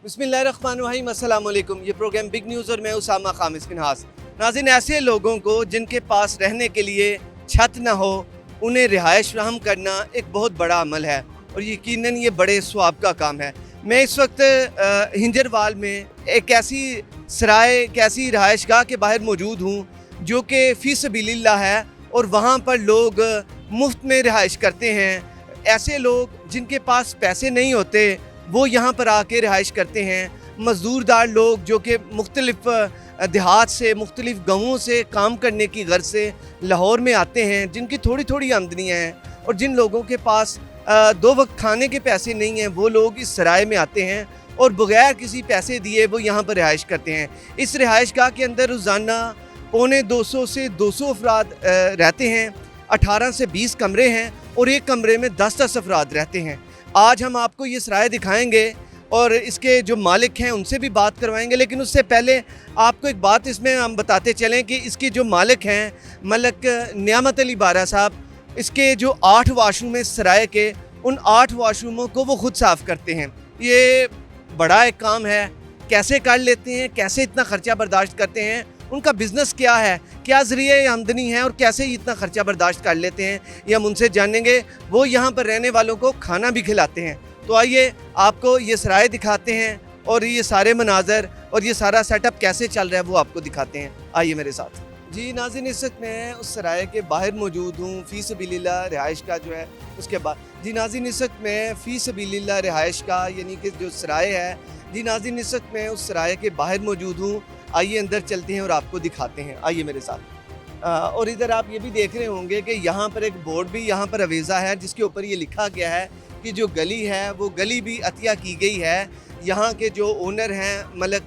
बिस्मिल्लाहिर्रहमानिर्रहीम, अस्सलाम वालेकुम। ये प्रोग्राम बिग न्यूज़ और मैं उसामा खामिस फिनहास। नाज़रीन, ऐसे लोगों को जिनके पास रहने के लिए छत ना हो, उन्हें रिहाइश फराहम करना एक बहुत बड़ा अमल है और यकीनन ये बड़े स्वाब का काम है। मैं इस वक्त हिंजरवाल में एक ऐसी सराय, एक ऐसी रिहाइशगाह के बाहर मौजूद हूँ जो कि फ़ी सबीलिल्लाह है और वहाँ पर लोग मुफ्त में रिहाइश करते हैं। ऐसे लोग जिनके पास पैसे नहीं होते वो यहाँ पर आके रिहाइश करते हैं। मज़दूरदार लोग जो कि मुख्तलिफ़ देहात से, मुख्तलिफ़ गाँवों से काम करने की गर्ज से लाहौर में आते हैं, जिनकी थोड़ी थोड़ी आमदनियाँ हैं और जिन लोगों के पास 2 वक्त खाने के पैसे नहीं हैं, वो लोग इस सराय में आते हैं और बग़ैर किसी पैसे दिए वो यहाँ पर रिहाइश करते हैं। इस रिहाइशगाह के अंदर रोज़ाना पौने 200 से 200 अफराद रहते हैं। 18 से 20 कमरे हैं और एक कमरे में 10-10 अफराद रहते हैं। आज हम आपको ये सराय दिखाएंगे और इसके जो मालिक हैं उनसे भी बात करवाएंगे, लेकिन उससे पहले आपको एक बात इसमें हम बताते चलें कि इसके जो मालिक हैं मलक नियामत अली बारा साहब, इसके जो 8 वाशरूम हैं सराय के, उन 8 वाशरूमों को वो खुद साफ़ करते हैं। ये बड़ा एक काम है, कैसे कर लेते हैं, कैसे इतना ख़र्चा बर्दाश्त करते हैं, उनका बिज़नेस क्या है, क्या ज़रिए आमदनी है और कैसे इतना ख़र्चा बर्दाश्त कर लेते हैं, ये हम उनसे जानेंगे। वो यहाँ पर रहने वालों को खाना भी खिलाते हैं। तो आइए आपको ये सराय दिखाते हैं और ये सारे मनाज़र और ये सारा सेटअप कैसे चल रहा है वो आपको दिखाते हैं। आइए मेरे साथ। जी नाज़रीन, इस वक्त मैं उस सराय के बाहर मौजूद हूँ, फ़ी सबीलिल्लाह रिहाइश का जो है उसके बाद। जी नाज़रीन, इस वक्त मैं फ़ी सबीलिल्लाह रिहाइश का यानी कि जो सराय है, जी नाज़रीन इस वक्त मैं उस सराय के बाहर मौजूद हूँ। आइए अंदर चलते हैं और आपको दिखाते हैं। आइए मेरे साथ। और इधर आप ये भी देख रहे होंगे कि यहाँ पर एक बोर्ड भी यहाँ पर अवेज़ा है जिसके ऊपर ये लिखा गया है कि जो गली है वो गली भी अतिया की गई है यहाँ के जो ओनर हैं मलक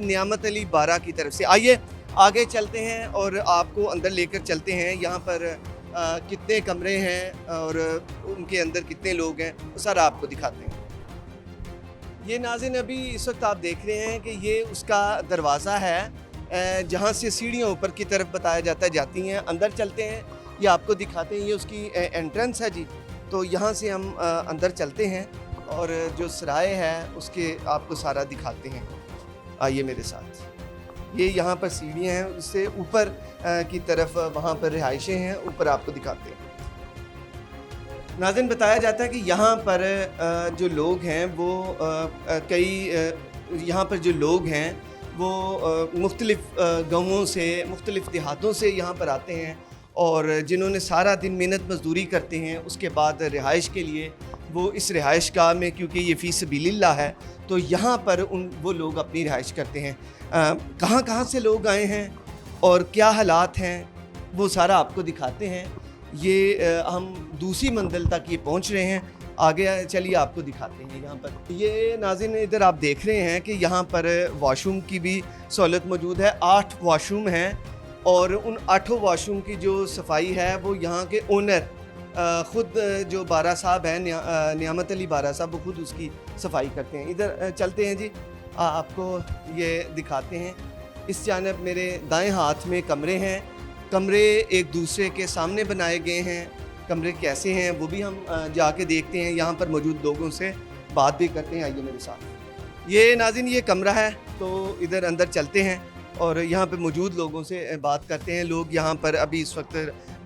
नियामत अली बारा की तरफ से। आइए आगे चलते हैं और आपको अंदर लेकर चलते हैं। यहाँ पर कितने कमरे हैं और उनके अंदर कितने लोग हैं वो सारा आपको दिखाते हैं। ये नाज़रीन, अभी इस वक्त आप देख रहे हैं कि ये उसका दरवाज़ा है जहाँ से सीढ़ियाँ ऊपर की तरफ बताया जाता है जाती हैं। अंदर चलते हैं, ये आपको दिखाते हैं। ये उसकी एंट्रेंस है जी। तो यहाँ से हम अंदर चलते हैं और जो सराय है उसके आपको सारा दिखाते हैं। आइए मेरे साथ। ये यहाँ पर सीढ़ियाँ हैं, उससे ऊपर की तरफ वहाँ पर रिहाइशें हैं, ऊपर आपको दिखाते हैं। नाज़रीन, बताया जाता है कि यहाँ पर जो लोग हैं वो यहाँ पर जो लोग हैं वो मुख्तलिफ़ गाँवों से, मुख्तलिफ़ देहातों से यहाँ पर आते हैं और जिन्होंने सारा दिन मेहनत मज़दूरी करते हैं, उसके बाद रिहाइश के लिए वो इस रिहाइशगाह में, क्योंकि ये फ़ी सबीलिल्लाह है, तो यहाँ पर वो लोग अपनी रिहाइश करते हैं। कहाँ कहाँ से लोग आए हैं और क्या हालात हैं वो सारा आपको दिखाते हैं। ये हम दूसरी मंजिल तक ये पहुंच रहे हैं। आगे चलिए आपको दिखाते हैं। यहाँ पर ये नाज़रीन, इधर आप देख रहे हैं कि यहाँ पर वॉशरूम की भी सहूलत मौजूद है। 8 वॉशरूम हैं और उन 8 वॉशरूम की जो सफाई है वो यहाँ के ओनर ख़ुद जो बारा साहब हैं, नियामत अली बारा साहब, वो खुद उसकी सफाई करते हैं। इधर चलते हैं जी, आपको ये दिखाते हैं। इस जानब मेरे दाएँ हाथ में कमरे हैं। कमरे एक दूसरे के सामने बनाए गए हैं। कमरे कैसे हैं वो भी हम जाके देखते हैं। यहाँ पर मौजूद लोगों से बात भी करते हैं। आइए मेरे साथ। ये नाज़रीन, ये कमरा है, तो इधर अंदर चलते हैं और यहाँ पे मौजूद लोगों से बात करते हैं। लोग यहाँ पर अभी इस वक्त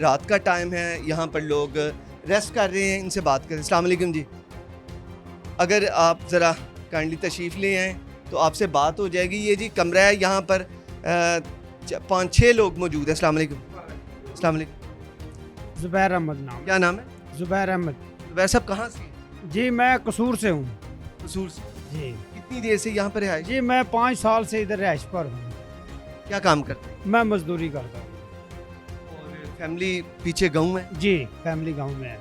रात का टाइम है, यहाँ पर लोग रेस्ट कर रहे हैं। इनसे बात करें। अस्सलाम वालेकुम जी, अगर आप ज़रा काइंडली तशरीफ़ ले आएँ तो आपसे बात हो जाएगी। ये जी कमरा है, यहाँ पर 5-6 लोग मौजूद हैं। अस्सलाम वालेकुम। अस्सलाम वालेकुम। ज़ुबैर अहमद नाम। क्या नाम है? ज़ुबैर अहमद। ज़ुबैर साहब कहाँ से? जी मैं कसूर से हूँ। कसूर से। जी कितनी देर से यहाँ पर है? जी मैं 5 साल से इधर रहाइश पर हूँ। क्या काम करते हैं? मैं मजदूरी करता हूँ। और फैमिली पीछे गाँव में? जी फैमिली गांव में है।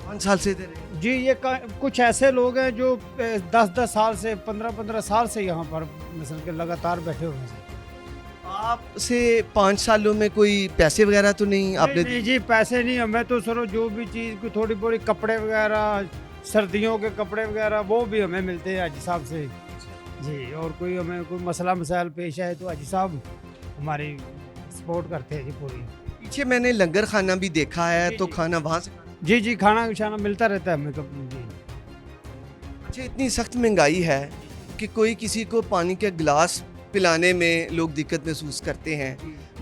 5 साल से इधर है? जी ये कुछ ऐसे लोग हैं जो 10-10 साल से, 15-15 साल से यहाँ पर मिसल के लगातार बैठे हुए हैं। आपसे 5 सालों में कोई पैसे वगैरह तो नहीं आपने? नहीं जी पैसे नहीं, हमें तो सर जो भी चीज़ की थोड़ी बहुत कपड़े वगैरह, सर्दियों के कपड़े वगैरह वो भी हमें मिलते हैं हाजी साहब से जी। और कोई हमें कोई मसला मसाइल पेश आए तो हाजी साहब हमारी सपोर्ट करते हैं जी पूरी। पीछे मैंने लंगर खाना भी देखा है, तो खाना वहाँ से? जी जी खाना शाना मिलता रहता है हमें तो जी। अच्छा, इतनी सख्त महंगाई है कि कोई किसी को पानी के गिलास पिलाने में लोग दिक्कत महसूस करते हैं,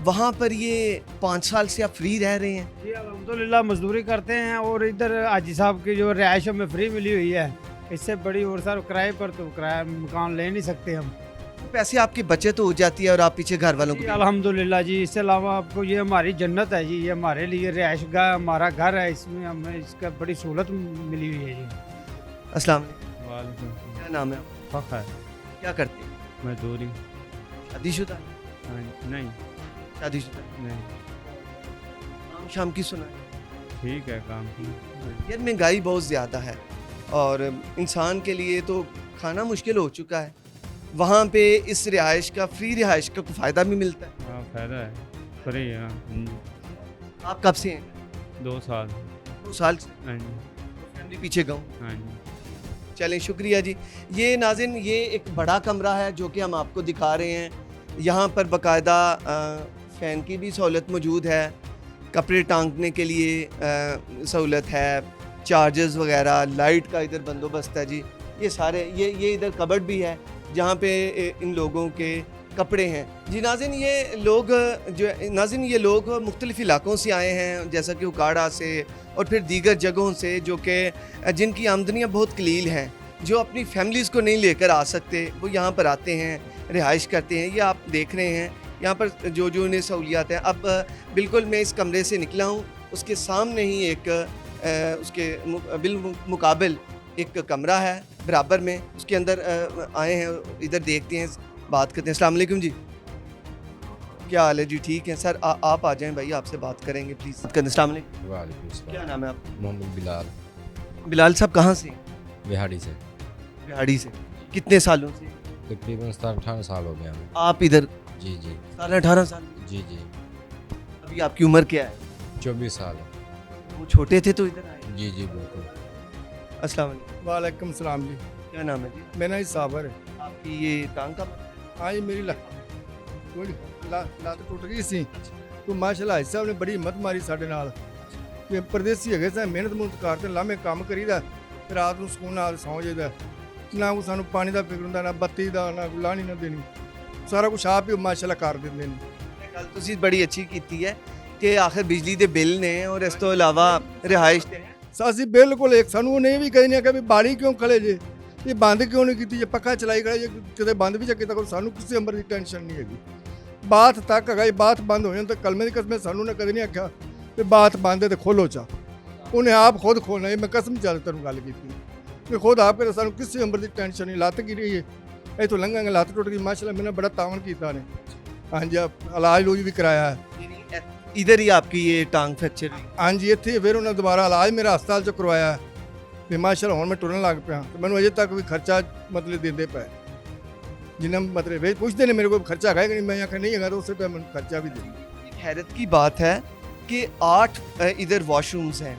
वहाँ पर ये 5 साल से आप फ्री रह रहे हैं? जी अल्हम्दुलिल्लाह मजदूरी करते हैं और इधर हाजी साहब की जो रिहाइश हमें फ्री मिली हुई है, इससे बड़ी और सर किराए पर तो किराया मकान ले नहीं सकते हम। पैसे आपकी बचत हो जाती है और आप पीछे घर वालों को जी अल्हम्दुलिल्लाह जी, इससे अलावा आपको ये हमारी जन्नत है जी, ये हमारे लिए रिहाइश गाह हमारा घर है, इसमें हमें इसका बड़ी सहूलत मिली हुई है जी। अस्सलाम वालेकुम, क्या नाम है आपका? फ़ख्र क्या करते हैं? मजदूरी शादीशुदा? नहीं शादीशुदा नहीं शाम शाम की सुना है? ठीक है काम की। यार महंगाई बहुत ज़्यादा है और इंसान के लिए तो खाना मुश्किल हो चुका है, वहाँ पे इस रिहाइश का, फ्री रिहाइश का कोई फ़ायदा भी मिलता है। हाँ फ़ायदा है, फ्री है। आप कब से हैं? 2 साल। 2 साल से? हाँ जी फैमिली पीछे गाँव? हाँ जी। चलें, शुक्रिया जी। ये नाज़रीन, ये एक बड़ा कमरा है जो कि हम आपको दिखा रहे हैं। यहाँ पर बाकायदा फ़ैन की भी सहूलत मौजूद है, कपड़े टांगने के लिए सहूलत है, चार्जर्स वगैरह, लाइट का इधर बंदोबस्त है जी। ये सारे ये इधर कबर्ड भी है जहाँ पे इन लोगों के कपड़े हैं जी। नाज़रीन, ये लोग मुख्तलिफ़ इलाकों से आए हैं, जैसा कि उकाड़ा से और फिर दीगर जगहों से, जो कि जिनकी आमदनियाँ बहुत कलील हैं, जो अपनी फैमिलीज़ को नहीं लेकर आ सकते, वो यहाँ पर आते हैं, रिहाइश करते हैं। ये आप देख रहे हैं यहाँ पर जो जो उन्हें सहूलियात हैं। अब बिल्कुल मैं इस कमरे से निकला हूँ, उसके सामने ही एक उसके बिलमुकाबिल एक कमरा है बराबर में, उसके अंदर आए हैं, इधर देखते हैं, बात करते हैं। अस्सलाम वालेकुम जी, क्या हाल है जी? ठीक है सर, आप आ जाएं भाई, आपसे बात करेंगे प्लीज़। अस्सलाम वालेकुम। वालेकुम सलाम। क्या नाम है आपका? मोहम्मद बिलाल, बिलाल साहब कहाँ से? बिहाड़ी से। बिहाड़ी से। कितने सालों से? तकरीबन 17-18 साल हो गए हमें। आप इधर जी जी 17-18 साल? जी जी। अभी आपकी उम्र क्या है? 24 साल है। वो छोटे थे तो इधर आए? जी जी बिल्कुल। अस्सलाम वालेकुम। वालेकुम सलाम जी। क्या नाम है जी? मेरा ही साबर है। आपकी ये टांग का? हाँ जी, मेरी ਲੱਤ ਟੁੱਟ ਗਈ ਸੀ तो ਮਾਸ਼ਾਅੱਲਾ ਹਾਜੀ ਸਾਹਿਬ ਨੇ ਬੜੀ ਹਿੰਮਤ ਮਾਰੀ ਸਾਡੇ ਨਾਲ ਕਿ ਪਰਦੇਸੀ ਹੈਗੇ ਸਾਂ, ਮਿਹਨਤ ਮੁਹਨਤ ਕਰਦੇ ਲਾਮੇ ਕੰਮ ਕਰੀਦਾ, ਰਾਤ ਨੂੰ ਸਕੂਨ ਨਾਲ ਸੌਂ ਜਾਈਦਾ, ਨਾ ਕੋਈ ਸਾਨੂੰ ਪਾਣੀ ਦਾ ਫਿਕਰ ਹੁੰਦਾ, ਨਾ ਬੱਤੀ ਦਾ, ਨਾ ਕੋਈ ਲਾਣੀ ਨਾ ਦੇਣੀ, ਸਾਰਾ ਕੁਛ ਆਪ ਹੀ ਮਾਸ਼ਾਅੱਲਾ ਕਰ ਦਿੰਦੇ ਨੇ। ਇਹ ਗੱਲ ਤੁਸੀਂ ਬੜੀ ਅੱਛੀ ਕੀਤੀ ਹੈ ਕਿ ਆਖਿਰ ਬਿਜਲੀ ਦੇ ਬਿੱਲ ਨੇ ਔਰ ਇਸ ਤੋਂ ਇਲਾਵਾ ਰਿਹਾਇਸ਼ ਤੇ ਅਸੀਂ ਬਿਲਕੁਲ ਇੱਕ ਸਾਨੂੰ ਉਹਨੇ ਵੀ ਕਹੀ ਨਹੀਂ ਕਿ ਵੀ ਬਾੜੀ ਕਿਉਂ ਖਲੇ ਜੇ, ਇਹ ਬੰਦ ਕਿਉਂ ਨਹੀਂ ਕੀਤੀ, ਜੇ ਪੱਖਾ ਚਲਾਈ ਖੜੇ ਜੇ, ਕਿਤੇ ਬੰਦ ਵੀ ਚੱਕੇ ਤਾਂ ਸਾਨੂੰ ਕਿਸੇ ਅੰਬਰ ਦੀ ਟੈਨਸ਼ਨ ਨਹੀਂ ਹੈਗੀ। ਬਾਤ ਤੱਕ ਹੈਗਾ, ਇਹ ਬਾਤ ਬੰਦ ਹੋ ਜਾਣ ਤਾਂ ਕਲਮੇ ਦੀ ਕਸਮ ਸਾਨੂੰ ਨੇ ਕਦੇ ਨਹੀਂ ਆਖਿਆ ਵੀ ਬਾਤ ਬੰਦ ਹੈ ਤੇ ਖੋਲੋ ਚਾ, ਉਹਨੇ ਆਪ ਖੁਦ ਖੋਲਣਾ। ਇਹ ਮੈਂ ਕਸਮ ਚਾਹ ਤੈਨੂੰ ਗੱਲ ਕੀਤੀ ਕਿ ਖੁਦ ਆਪ ਕਰੇ, ਸਾਨੂੰ ਕਿਸੇ ਅੰਬਰ ਦੀ ਟੈਨਸ਼ਨ ਨਹੀਂ। ਲੱਤ ਗਿਰੀ ਹੈ, ਇੱਥੋਂ ਲੰਘਾਂਗੇ ਲੱਤ ਟੁੱਟ ਗਈ, ਮਾਸ਼ਾਅੱਲਾ ਮੈਨੇ ਬੜਾ ਤਾਵਨ ਕੀਤਾ ਨੇ। ਹਾਂਜੀ, ਇਲਾਜ ਲੂਜ ਵੀ ਕਰਾਇਆ ਹੈ। इधर ही आपकी ये टांग फ्रैक्चर हुई? ਹਾਂਜੀ, ਇੱਥੇ ਫਿਰ ਉਹਨਾਂ ਦੁਬਾਰਾ ਇਲਾਜ ਮੇਰਾ ਹਸਪਤਾਲ 'ਚ ਕਰਵਾਇਆ ਹੈ ਤੇ ਮਾਸ਼ਾਅੱਲਾ ਹੁਣ ਮੈਂ ਟੁਰਨ ਲੱਗ ਪਿਆ ਤੇ ਮੈਨੂੰ ਅਜੇ ਤੱਕ ਵੀ ਖਰਚਾ ਮਤਲਬ ਦਿੰਦੇ ਪਏ, ਜਿੰਨਾ ਮਤਲਬ ਵੇ ਪੁੱਛਦੇ ਨੇ ਮੇਰੇ ਕੋਲ ਖਰਚਾ ਹੈਗਾ ਕਿ ਨਹੀਂ, ਮੈਂ ਆਖਿਆ ਨਹੀਂ ਹੈਗਾ ਤਾਂ ਉਸੇ ਟਾਈਮ ਮੈਨੂੰ ਖਰਚਾ ਵੀ ਦਿੰਦੇ। हैरत की बात है कि 8 इधर वॉशरूम्स हैं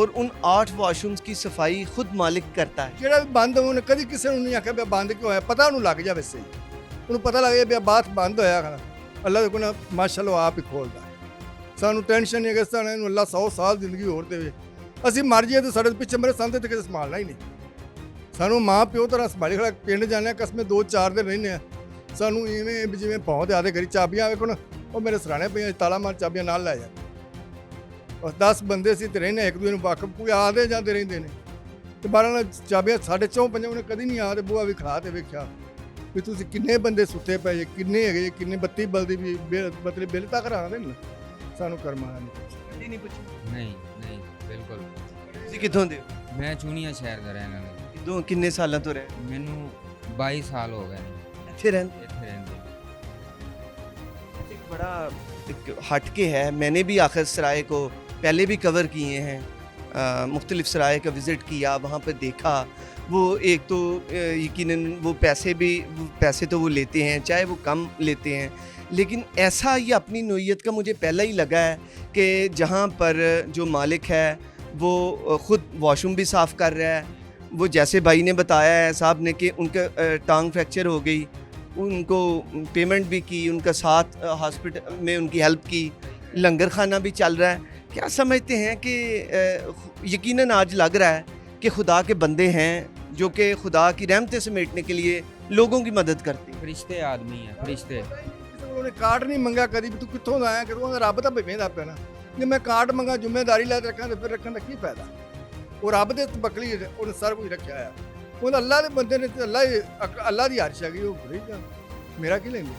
और उन 8 वॉशरूम्स की सफाई खुद मालिक करता है। ਜਿਹੜਾ ਵੀ ਬੰਦ ਉਹਨੇ ਕਦੀ ਕਿਸੇ ਨੂੰ ਨਹੀਂ ਆਖਿਆ ਵੀ ਬੰਦ ਕਿਉਂ ਹੋਇਆ, ਪਤਾ ਉਹਨੂੰ ਲੱਗ ਜਾਵੇ ਸਹੀ, ਉਹਨੂੰ ਪਤਾ ਲੱਗ ਜਾਵੇ ਵੀ ਬਾਤ ਬੰਦ ਹੋਇਆ ਹੈ, ਅੱਲਾ ਦੇ ਕੋਲ ਮਾਸ਼ਾਅੱਲਾ ਆਪ ਹੀ ਖੋਲਦਾ। ਸਾਨੂੰ ਟੈਨਸ਼ਨ ਨਹੀਂ ਹੈ ਕਿ ਸਾਨੂੰ ਅੱਲਾ 100 ਸਾਲ ਜ਼ਿੰਦਗੀ ਹੋਰ ਦੇਵੇ, ਅਸੀਂ ਮਰ ਜਾਈਏ ਤਾਂ ਸਾਡੇ ਪਿੱਛੇ ਮੇਰੇ ਸੰਦੇ ਤੇ ਕਿਸੇ ਸੰਭਾਲਣਾ ਹੀ ਨਹੀਂ। ਸਾਨੂੰ ਮਾਂ ਪਿਓ ਤਰ੍ਹਾਂ ਸੰਭਾਲੀ ਖੜਾ, ਪਿੰਡ ਜਾਂਦੇ ਕਸਮੇ 2-4 ਦਿਨ ਰਹਿੰਦੇ ਆ, ਸਾਨੂੰ ਇਵੇਂ ਜਿਵੇਂ ਪਹੁੰਚ ਆਦੇ ਘਰੀ ਚਾਬੀਆਂ ਵੇਖੋ ਨਾ, ਉਹ ਮੇਰੇ ਸਰਾਣੇ ਪਈਆਂ, ਤਾਲਾ ਮਾਰ ਚਾਬੀਆਂ ਨਾਲ ਲੈ ਜਾ। ਬਸ 10 ਬੰਦੇ ਸੀ ਤੇ ਰਹਿੰਦੇ ਇੱਕ ਦੂਜੇ ਨੂੰ ਵਾਕਫ, ਕੋਈ ਆਦੇ ਜਾਂਦੇ ਰਹਿੰਦੇ ਨੇ ਤੇ 12 ਚਾਬੀਆਂ ਸਾਡੇ 4-5 ਉਹਨੇ ਕਦੀ ਨਹੀਂ ਆਦੇ ਬੂਆ ਵੀ ਖੜਾ ਤੇ ਵੇਖਿਆ ਵੀ ਤੁਸੀਂ ਕਿੰਨੇ ਬੰਦੇ ਸੁੱਤੇ ਪਏ ਜੇ, ਕਿੰਨੇ ਹੈਗੇ ਜੇ, ਕਿੰਨੇ ਬੱਤੀ ਬਲਦੀ ਵੀ ਮਤਲਬ ਬਿੱਲ ਤੱਕ ਕਰਾਉਂਦੇ ਨੇ। ਸਾਨੂੰ ਕਰਮਾਣਾ ਨਹੀਂ। नहीं पूछी? नहीं नहीं बिल्कुल। ਤੁਸੀਂ ਕਿੱਥੋਂ ਦੇ ਹੋ? मैं चूनिया शहर का रहने वाला। ਕਿਦੋਂ ਕਿੰਨੇ ਸਾਲਾਂ ਤੋਂ ਰਹੇ? मैनू 22 साल हो गए ने ਇੱਥੇ ਰਹਿੰਦੇ? इत्थे रहिंदे। एक बड़ा एक हट के है, मैंने भी आखिर सराय को पहले भी कवर किए हैं, मुख्तलिफ सराय का विज़िट किया, वहाँ पर देखा। वो एक तो यकीनन वो पैसे तो वो लेते हैं, चाहे वो कम लेते हैं, लेकिन ऐसा ये अपनी नोयत का मुझे पहला ही लगा है कि जहाँ पर जो मालिक है वो ख़ुद वॉशरूम भी साफ़ कर रहा है। वो जैसे भाई ने बताया है साहब ने कि उनका टांग फ्रैक्चर हो गई, उनको पेमेंट भी की, उनका साथ हॉस्पिटल में उनकी हेल्प की, लंगर खाना भी चल रहा है। क्या समझते हैं कि यकीनन आज लग रहा है कि खुदा के बंदे हैं, जो कि खुदा की रहमतें समेटने के लिए लोगों की मदद करती है। फरिश्ते आदमी हैं, फरिश्ते। ਉਹਨੇ ਕਾਰਡ ਨਹੀਂ ਮੰਗਾ ਕਦੀ ਵੀ ਤੂੰ ਕਿੱਥੋਂ ਦਾ ਆਇਆ ਕਿਦੋਂ ਦਾ ਰੱਬ ਤਾਂ ਭੇਵੇਂਦਾ ਪਿਆ ਨਾ ਜੇ ਮੈਂ ਕਾਰਡ ਮੰਗਾ ਜ਼ਿੰਮੇਵਾਰੀ ਲੈ ਕੇ ਰੱਖਾਂ ਤੇ ਫਿਰ ਰੱਖਣ ਦਾ ਕੀ ਫਾਇਦਾ ਉਹ ਰੱਬ ਦੇ ਬਕਲੀ ਉਹਨੇ ਸਾਰਾ ਕੁਝ ਰੱਖਿਆ ਆ ਉਹ ਅੱਲਾਹ ਦੇ ਬੰਦੇ ਨੇ ਤੇ ਅੱਲਾਹ ਦੀ ਹਰਸ਼ ਹੈਗੀ ਉਹ ਭੁੱਲ ਜਾ ਮੇਰਾ ਕੀ ਲੈਂਦੇ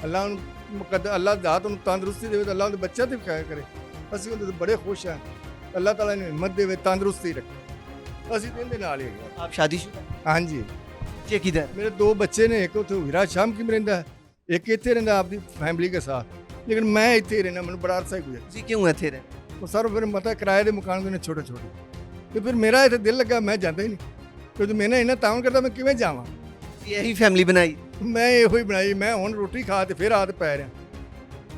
ਅੱਲਾਹ ਨੂੰ ਮੁਕੱਦਰ ਅੱਲਾਹ ਦਾ ਤੁਹਾਨੂੰ ਤੰਦਰੁਸਤੀ ਦੇਵੇ ਤਾਂ ਅੱਲਾਹ ਦੇ ਬੱਚਿਆਂ ਤੇ ਵੀ ਖਾਇਆ ਕਰੇ ਅਸੀਂ ਉਹਦੇ ਤੋਂ ਬੜੇ ਖੁਸ਼ ਹਾਂ ਅੱਲਾਹ ਤਾਲਾ ਨੇ ਹਿੰਮਤ ਦੇਵੇ ਤੰਦਰੁਸਤੀ ਰੱਖੇ ਅਸੀਂ ਤੇ ਇਹਦੇ ਨਾਲ ਹੀ ਹੈਗੇ ਹਾਂ। आप शादीशुदा हैं? ਹਾਂਜੀ बच्चे किधर? मेरे 2 बच्चे ने एक तो हीरा शाम की में रहता है एक इतने रहता अपनी फैमिली के साथ लेकिन मैं इतने ही रहना मैंने बड़ा अरसा ही गुजर ਤੁਸੀਂ ਕਿਉਂ ਇੱਥੇ ਰਹਿੰਦੇ? वो सर फिर मतलब किराए के मकान ने छोटे छोटे तो फिर मेरा इतने दिल लगा मैं जाता ही नहीं क्योंकि मैंने इन्ना ताउन करता मैं किमें जावां यही फैमिली बनाई। मैं यो ही बनाई मैं हुण रोटी खा ते फिर आदत पै रहा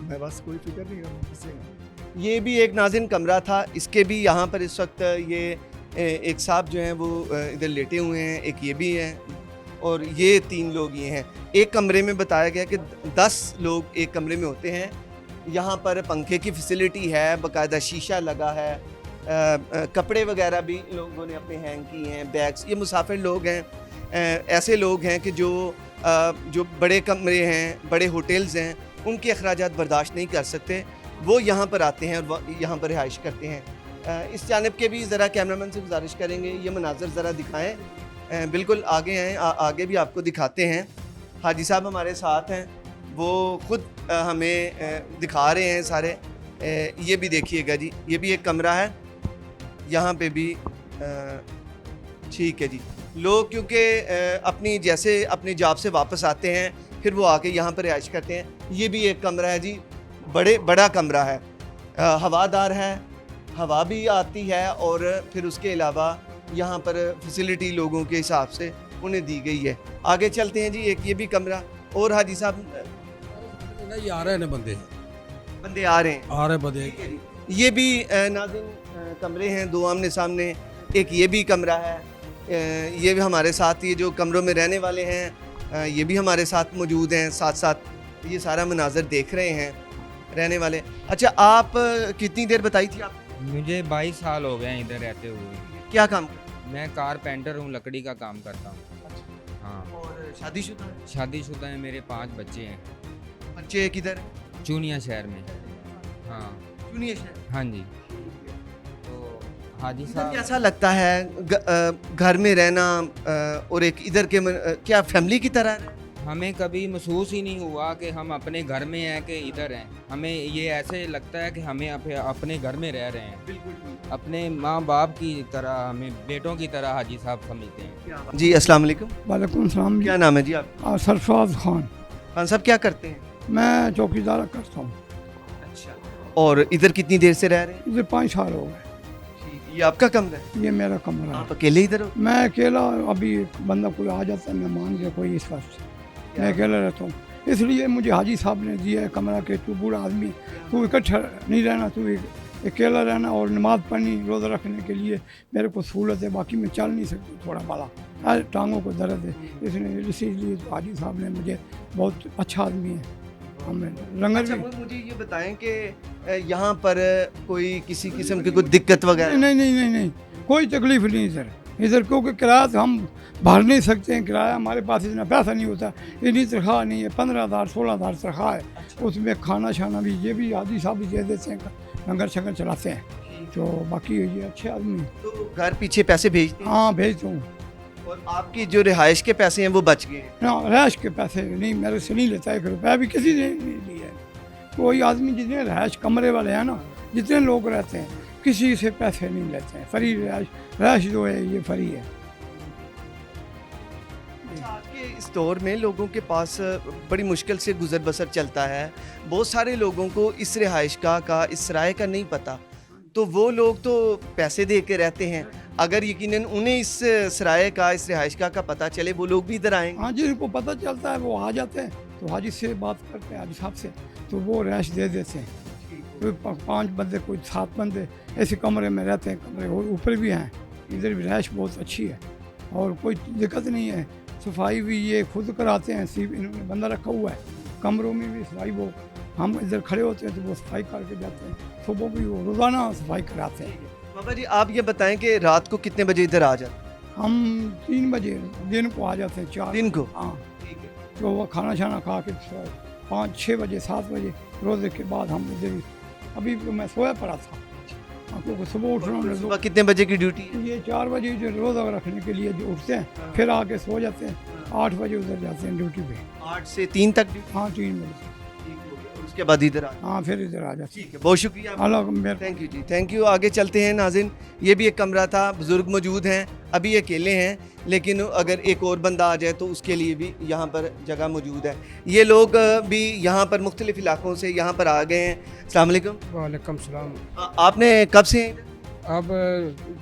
मैं बस कोई फिक्र नहीं करना किसी का। ये भी एक नाज़िन कमरा था, इसके भी यहाँ पर इस वक्त ये एक साहब जो हैं वो इधर लेटे हुए हैं, एक ये भी हैं और ये 3 लोग ये हैं। एक कमरे में बताया गया कि 10 लोग एक कमरे में होते हैं। यहाँ पर पंखे की फैसिलिटी है, बाकायदा शीशा लगा है, कपड़े वगैरह भी लोगों ने अपने हैंग किए हैं, बैग्स। ये मुसाफिर लोग हैं, ऐसे लोग हैं कि जो बड़े कमरे हैं, बड़े होटल्स हैं, उनके अखराजात बर्दाश्त नहीं कर सकते, वो यहाँ पर आते हैं और यहाँ पर रिहाइश करते हैं। इस जानब के भी ज़रा कैमरामैन से गुजारिश करेंगे ये मनाज़र ज़रा दिखाएं। बिल्कुल आगे हैं, आगे भी आपको दिखाते हैं। हाजी साहब हमारे साथ हैं, वो ख़ुद हमें दिखा रहे हैं सारे। ये भी देखिएगा जी, ये भी एक कमरा है, यहाँ पे भी ठीक है जी। लोग क्योंकि अपनी जैसे अपनी जॉब से वापस आते हैं फिर वो आके यहाँ पर रिहाइश करते हैं। ये भी एक कमरा है जी, बड़ा कमरा है, हवादार है, हवा भी आती है और फिर उसके अलावा यहाँ पर फैसिलिटी लोगों के हिसाब से उन्हें दी गई है। आगे चलते हैं जी, एक ये भी कमरा। और हाजी साहब नहीं आ रहे हैं बंदे बंदे आ रहे हैं, आ रहे बंदे ये भी नाज़िन कमरे हैं 2 आमने सामने। एक ये भी कमरा है, ये भी हमारे साथ, ये जो कमरों में रहने वाले हैं ये भी हमारे साथ मौजूद हैं, साथ साथ ये सारा मनाज़र देख रहे हैं रहने वाले। अच्छा, आप कितनी देर बताई थी आप? मुझे 22 साल हो गए हैं इधर रहते हुए। क्या काम करते मैं कारपेंटर हूँ, लकड़ी का काम करता हूँ। हाँ, हैं? और शादीशुदा हैं? शादीशुदा हैं, मेरे 5 बच्चे हैं, बच्चे किधर हैं? चूनिया शहर में। हाँ चुनिए शहर। हाँ जी। तो हाजी इधर साहब, कैसा लगता है घर में रहना और एक इधर के क्या फैमिली की तरह है? हमें कभी महसूस ही नहीं हुआ कि हम अपने घर में हैं कि इधर हैं। हमें ये ऐसे लगता है कि हमें अपने घर में रह रहे हैं, बिल्कुल। अपने माँ बाप की तरह, हमें बेटों की तरह हाजी साहब समझते हैं। जी अस्सलाम वालेकुम, वालेकुम सलाम। क्या नाम है जी आप? सरफराज खान। खान साहब क्या करते हैं? मैं चौकीदार करता हूँ। अच्छा, और इधर कितनी देर से रह रहे हैं? इधर 5 साल हो गए। ये आपका कमरा है? ये मेरा कमरा आप है। अकेले इधर हो? मैं अकेला, अभी बंदा कोई आ जाता है मेहमान या कोई, इस वक्त मैं अकेला रहता हूँ। इसलिए मुझे हाजी साहब ने दिया है कमरा के तू बूढ़ा आदमी, तू इकट्ठा नहीं रहना, तू अकेला रहना और नमाज़ पढ़नी, रोज़ा रखने के लिए मेरे को सहूलत है। बाकी मैं चल नहीं सकती, थोड़ा बड़ा टांगों को दर्द है, इसीलिए तो हाजी साहब ने मुझे, बहुत अच्छा आदमी है, हमें लंगर अच्छा, भी। मुझे ये बताएं कि यहाँ पर कोई किसी किस्म की कोई दिक्कत वगैरह? नहीं नहीं नहीं नहीं, कोई तकलीफ नहीं इधर क्योंकि किराया तो हम भर नहीं सकते हैं, किराया हमारे पास इतना पैसा नहीं होता, इतनी तनख्वाह नहीं है, 15,000 16,000 तनख्वाह है। उसमें खाना शाना भी ये भी हाजी साहब भी दे देते हैं, लंगर शंगर चलाते हैं। तो बाकी ये अच्छे आदमी हैं। तो घर पीछे पैसे भेजते हैं? हाँ भेजता हूँ। और आपकी जो रिहाइश के पैसे हैं वो बच गए हैं? ना रहायश के पैसे नहीं, मेरे से नहीं लेता, 1 रुपया भी किसी ने नहीं लिया है। कोई आदमी जितने रहायश कमरे वाले हैं ना, जितने लोग रहते हैं, किसी से पैसे नहीं लेते हैं। फ्री रहायश जो है ये फ्री है। अच्छा, आज के इस दौर में लोगों के पास बड़ी मुश्किल से गुजर बसर चलता है। बहुत सारे लोगों को इस रिहाइश का इस सराय का नहीं पता, तो वो लोग तो पैसे दे के रहते हैं। अगर यकीनन उन्हें इस सराय का, इस रिहाइश का पता चले, वो लोग भी इधर आएंगे। हाँ जिनको पता चलता है वो आ जाते हैं, तो हाजी से बात करते हैं, हाजी साहब से, तो वो रहायश दे देते हैं। कोई 5 बंदे, कोई 7 बंदे ऐसे कमरे में रहते हैं। कमरे और ऊपर भी हैं, इधर भी रहायश बहुत अच्छी है और कोई दिक्कत नहीं है। सफाई भी ये खुद कराते हैं, इन्होंने बंदा रखा हुआ है। कमरों में भी सफाई वो, हम इधर खड़े होते हैं तो वो सफाई करके जाते हैं। सुबह भी वो रोज़ाना सफाई कराते हैं। बाबा जी आप ये बताएं कि रात को कितने बजे इधर आ जाते हैं? हम 3 बजे दिन को आ जाते हैं 4 दिन को हाँ ठीक है तो वो खाना शाना खा के 5-6 बजे 7 बजे रोज़े के बाद हम उधर अभी तो मैं सोया पड़ा था हाँ, क्योंकि सुबह उठना सुबह कितने बजे की ड्यूटी है? ये 4 बजे जो रोज़ा रखने के लिए जो उठते हैं फिर आके सो जाते हैं 8 बजे उधर जाते हैं ड्यूटी पे 8 से 3 तक ड्यूटी हाँ 3 बजे ठीक हो गया। और उसके बाद इधर आ हाँ फिर इधर आ जाते ठीक है बहुत शुक्रिया हैं अल्लाह मेरे थैंक यू जी थैंक यू आगे चलते हैं नाज़रीन ये भी एक कमरा था बुज़ुर्ग मौजूद हैं अभी अकेले हैं लेकिन अगर एक और बंदा आ जाए तो उसके लिए भी यहाँ पर जगह मौजूद है ये लोग भी यहाँ पर मुख्तलिफ़ इलाक़ों से यहाँ पर आ गए हैं अस्सलाम वालेकुम वालेकुम सलाम। आपने कब से हैं इधर? अब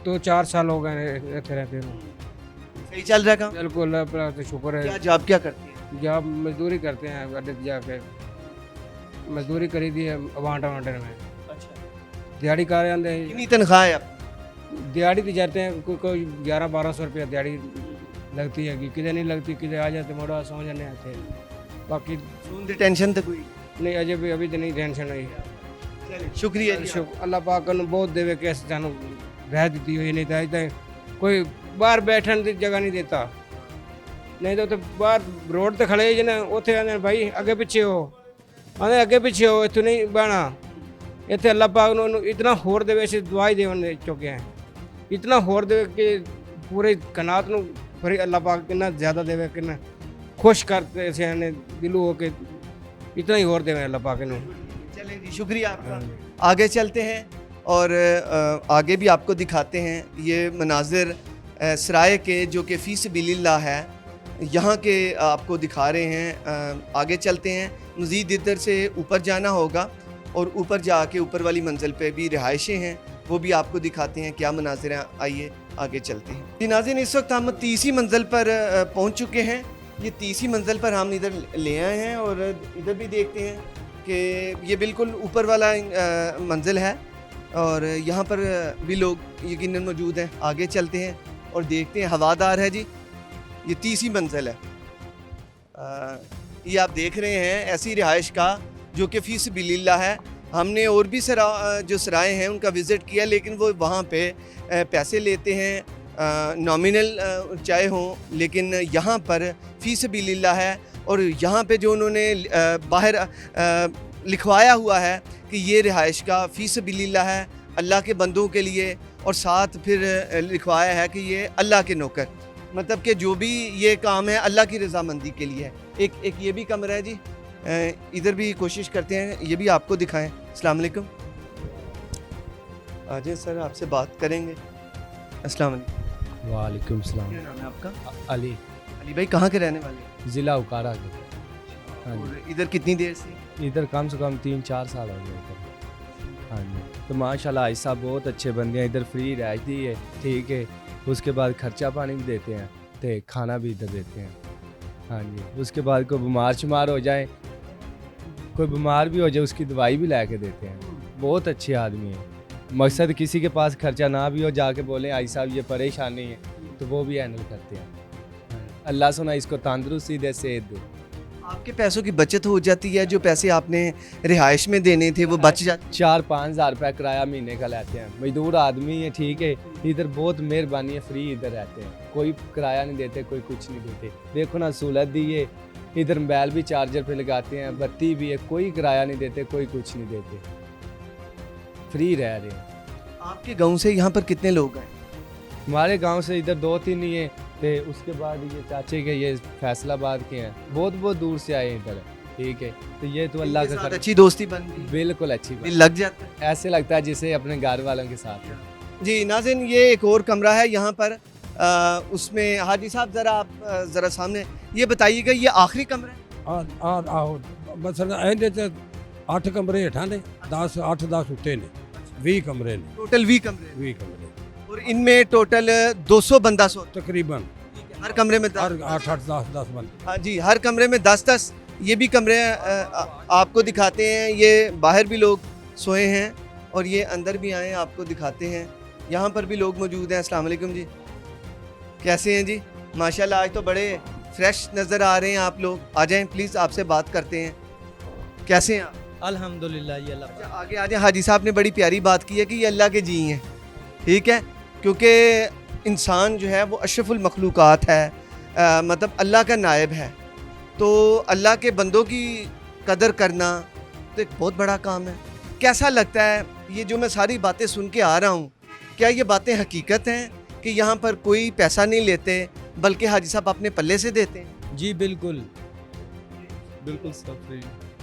2-4 साल हो गए रहते रहते हैं। सही चल रहा है काम बिल्कुल अल्लाह का तो शुक्र क्या है। जॉब क्या करते हैं जब मजदूरी करते हैं अड्डे पे जाके मजदूरी करी थी वांटा वांटर में दिहाड़ी कर आते हैं कितनी तनख्वाह है आप दिहाड़ी तो जाते हैं कोई 1100-1200 रुपया दिहाड़ी लगती है कि किधर नहीं लगती किधर आ जाते मोड़ा सो जाने आते बाकी सुन दी टेंशन तो कोई नहीं अभी तो नहीं टेंशन आई चलिए शुक्रिया जी अल्लाह पाक ने बहुत देवे के सानू रह दी हुई नहीं तो अज तक कोई बाहर बैठने की जगह नहीं देता नहीं तो बाहर रोड ते खड़े जे ना उत्थे आंदे भाई अगे पिछे हो आंदे अगे पिछे हो इत्थों नहीं बहना इत्थे अल्लाह पाक ने उन्होंने इतना होर देवे से दुआई देवन दे चुके हैं इतना होर देवे कि पूरे कनात नू फिर अल्लाह पाक कितना ज़्यादा देवे कितना खुश करते से ने दिलू हो के इतना ही होर देवे अल्लाह पाक ने चलें जी शुक्रिया आपका आगे चलते हैं और आगे भी आपको दिखाते हैं ये मनाजिर सराय के जो कि फ़ी सबिलिल्लाह है यहाँ के आपको दिखा रहे हैं आगे चलते हैं मज़ीद इधर से ऊपर जाना होगा और ऊपर जाके ऊपर वाली मंजिल पे भी रिहाइशें हैं वो भी आपको दिखाते हैं क्या मनाजिर हैं आइए आगे चलते हैं जी नाज़रीन इस वक्त हम 30वीं मंजिल पर पहुँच चुके हैं ये 30वीं मंजिल पर हम इधर ले आए हैं और इधर भी देखते हैं कि ये बिल्कुल ऊपर वाला मंजिल है और यहाँ पर भी लोग यकीनन मौजूद हैं आगे चलते हैं और देखते हैं हवादार है जी ये 30वीं मंजिल है ये आप देख रहे हैं ऐसी रिहाइश का जो कि फ़ी सबिलिल्लाह है हमने और भी जो सराय हैं उनका विज़िट किया लेकिन वो वहाँ पे पैसे लेते हैं नॉमिनल चाहे हों लेकिन यहाँ पर फ़ी सबिलिल्लाह है और यहाँ पे जो उन्होंने बाहर लिखवाया हुआ है कि ये रिहाइश का फ़ी सबिलिल्लाह है अल्लाह के बंदों के लिए और साथ फिर लिखवाया है कि ये अल्लाह के नौकर मतलब कि जो भी ये काम है अल्लाह की रज़ामंदी के लिए है एक ये भी कमरा है जी इधर भी कोशिश करते हैं ये भी आपको दिखाएं अस्सलाम वालेकुम आ जाए सर आपसे बात करेंगे अस्सलाम वालेकुम वालेकुम सलाम। क्या नाम है आपका अली अली भाई कहाँ के रहने वाले हैं ज़िला उकारा के। हाँ जी और इधर कितनी देर से इधर कम से कम 3-4 साल हो गए इधर। हाँ जी तो माशाल्लाह ऐसा बहुत अच्छे बंदे हैं इधर फ्री रहती है ठीक है उसके बाद खर्चा पानी भी देते हैं तो खाना भी इधर देते हैं। हाँ जी उसके बाद कोई बीमार शुमार हो जाए कोई बीमार भी हो जाए उसकी दवाई भी ला के देते हैं बहुत अच्छे आदमी हैं मकसद किसी के पास खर्चा ना भी हो जाके बोले आई साहब ये परेशानी है तो वो भी हैंडल करते हैं। अल्लाह सुना इसको तंदुरुस्ती दे सेहत दे आपके पैसों की बचत हो जाती है जो पैसे आपने रिहाइश में देने थे वो बच जाते 4-5 हज़ार रुपये किराया महीने का लेते हैं मजदूर आदमी है ठीक है इधर बहुत मेहरबानी है फ्री इधर रहते हैं कोई किराया नहीं देते कोई कुछ नहीं देते देखो ना सहूलत दी है इधर मोबाइल भी चार्जर पे लगाते हैं बत्ती भी है कोई किराया नहीं देते कोई कुछ नहीं देते फ्री रह रहे हैं। आपके गांव से यहाँ पर कितने लोग हैं हमारे गांव से इधर 2-3 ही है तो उसके बाद ये चाचे के ये फैसलाबाद के हैं बहुत दूर से आए इधर ठीक है तो ये तो अल्लाह इनके का साथ कर अच्छी दोस्ती बन गई बिल्कुल अच्छी दिल बात लग जाता है ऐसे लगता है जैसे अपने घर वालों के साथ है। जी नाज़रीन ये एक और कमरा है यहाँ पर उसमें हाजी साहब ज़रा आप ज़रा सामने ये बताइएगा ये आखिरी कमरा है ਆਹੋ ਬਸ ਇਹਦੇ ਚ 8 ਕਮਰੇ ਹੇਠਾਂ ਨੇ 8-10 ਉੱਤੇ ਨੇ 20 ਕਮਰੇ ਨੇ टोटल 20 कमरे 20 कमरे और इनमें टोटल 200 बंदा सो तकरीबन हर कमरे में हर 8-10 बंदे हाँ जी हर कमरे में 10 ये भी कमरे आपको दिखाते हैं ये बाहर भी लोग सोए हैं और ये अंदर भी आए आपको दिखाते हैं यहाँ पर भी लोग मौजूद हैं अस्सलाम वालेकुम जी कैसे हैं जी माशाल्लाह आज तो बड़े फ्रेश नज़र आ रहे हैं आप लोग आ जाएं प्लीज़ आपसे बात करते हैं कैसे हैं आप अल्हम्दुलिल्लाह ये अल्लाह अच्छा, आगे आ जाए हाजी साहब ने बड़ी प्यारी बात की है कि ये अल्लाह के जी हैं ठीक है क्योंकि इंसान जो है वो अशरफुल मखलूक़ात है, मतलब अल्लाह का नायब है, तो अल्लाह के बंदों की कदर करना तो एक बहुत बड़ा काम है। कैसा लगता है ये जो मैं सारी बातें सुन के आ रहा हूँ, क्या ये बातें हकीकत हैं कि यहाँ पर कोई पैसा नहीं लेते बल्कि हाजी साहब अपने पल्ले से देते हैं? जी बिल्कुल बिल्कुल सब सही।